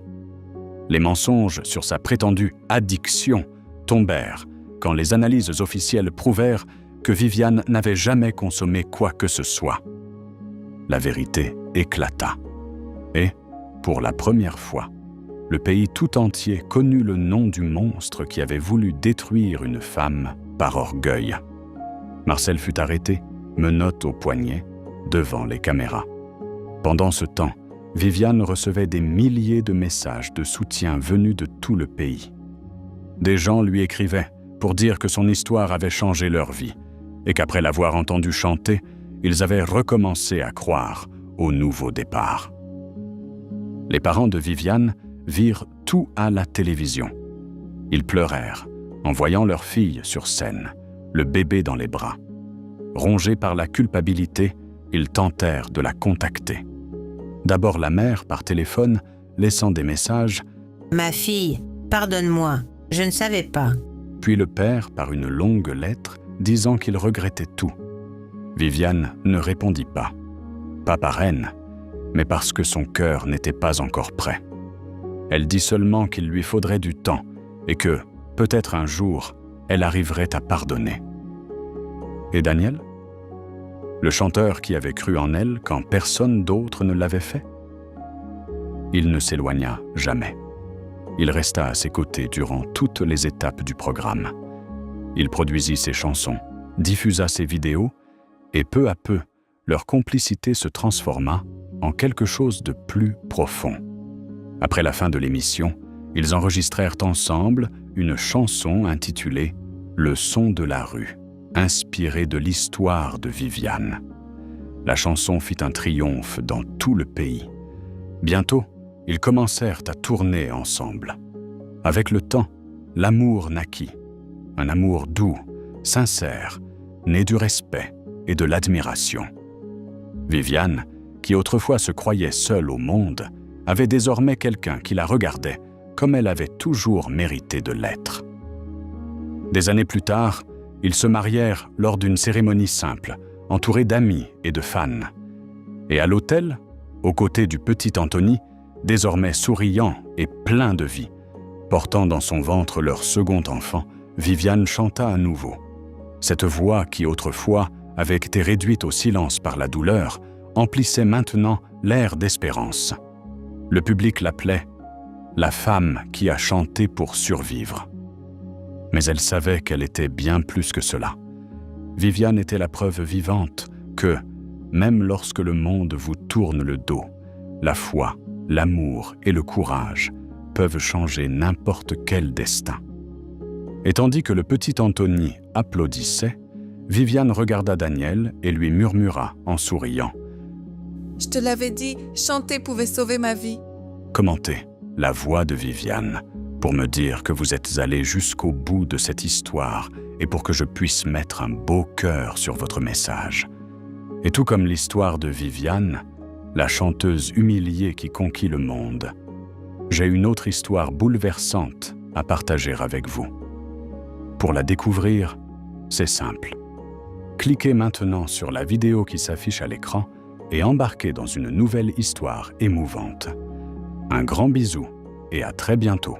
Les mensonges sur sa prétendue addiction tombèrent quand les analyses officielles prouvèrent que Viviane n'avait jamais consommé quoi que ce soit. La vérité éclata. Et, pour la première fois, le pays tout entier connut le nom du monstre qui avait voulu détruire une femme par orgueil. Marcel fut arrêté, menottes au poignet, devant les caméras. Pendant ce temps, Viviane recevait des milliers de messages de soutien venus de tout le pays. Des gens lui écrivaient pour dire que son histoire avait changé leur vie et qu'après l'avoir entendu chanter, ils avaient recommencé à croire au nouveau départ. Les parents de Viviane virent tout à la télévision. Ils pleurèrent en voyant leur fille sur scène, le bébé dans les bras. Rongés par la culpabilité, ils tentèrent de la contacter. D'abord la mère par téléphone, laissant des messages « Ma fille, pardonne-moi, je ne savais pas. » Puis le père par une longue lettre disant qu'il regrettait tout. Viviane ne répondit pas. Pas par haine, mais parce que son cœur n'était pas encore prêt. Elle dit seulement qu'il lui faudrait du temps et que, peut-être un jour, elle arriverait à pardonner. Et Daniel ? Le chanteur qui avait cru en elle quand personne d'autre ne l'avait fait ? Il ne s'éloigna jamais. Il resta à ses côtés durant toutes les étapes du programme. Il produisit ses chansons, diffusa ses vidéos, et peu à peu, leur complicité se transforma en quelque chose de plus profond. Après la fin de l'émission, ils enregistrèrent ensemble une chanson intitulée « Le son de la rue », inspirée de l'histoire de Viviane. La chanson fit un triomphe dans tout le pays. Bientôt, ils commencèrent à tourner ensemble. Avec le temps, l'amour naquit. Un amour doux, sincère, né du respect et de l'admiration. Viviane, qui autrefois se croyait seule au monde, avait désormais quelqu'un qui la regardait comme elle avait toujours mérité de l'être. Des années plus tard, ils se marièrent lors d'une cérémonie simple, entourés d'amis et de fans. Et à l'autel, aux côtés du petit Anthony, désormais souriant et plein de vie, portant dans son ventre leur second enfant, Viviane chanta à nouveau. Cette voix qui autrefois avait été réduite au silence par la douleur, emplissait maintenant l'air d'espérance. Le public l'appelait « la femme qui a chanté pour survivre ». Mais elle savait qu'elle était bien plus que cela. Viviane était la preuve vivante que, même lorsque le monde vous tourne le dos, la foi, l'amour et le courage peuvent changer n'importe quel destin. Et tandis que le petit Anthony applaudissait, Viviane regarda Daniel et lui murmura en souriant. « Je te l'avais dit, chanter pouvait sauver ma vie. » Commentez la voix de Viviane pour me dire que vous êtes allé jusqu'au bout de cette histoire et pour que je puisse mettre un beau cœur sur votre message. Et tout comme l'histoire de Viviane, la chanteuse humiliée qui conquit le monde, j'ai une autre histoire bouleversante à partager avec vous. Pour la découvrir, c'est simple. Cliquez maintenant sur la vidéo qui s'affiche à l'écran et embarquez dans une nouvelle histoire émouvante. Un grand bisou et à très bientôt.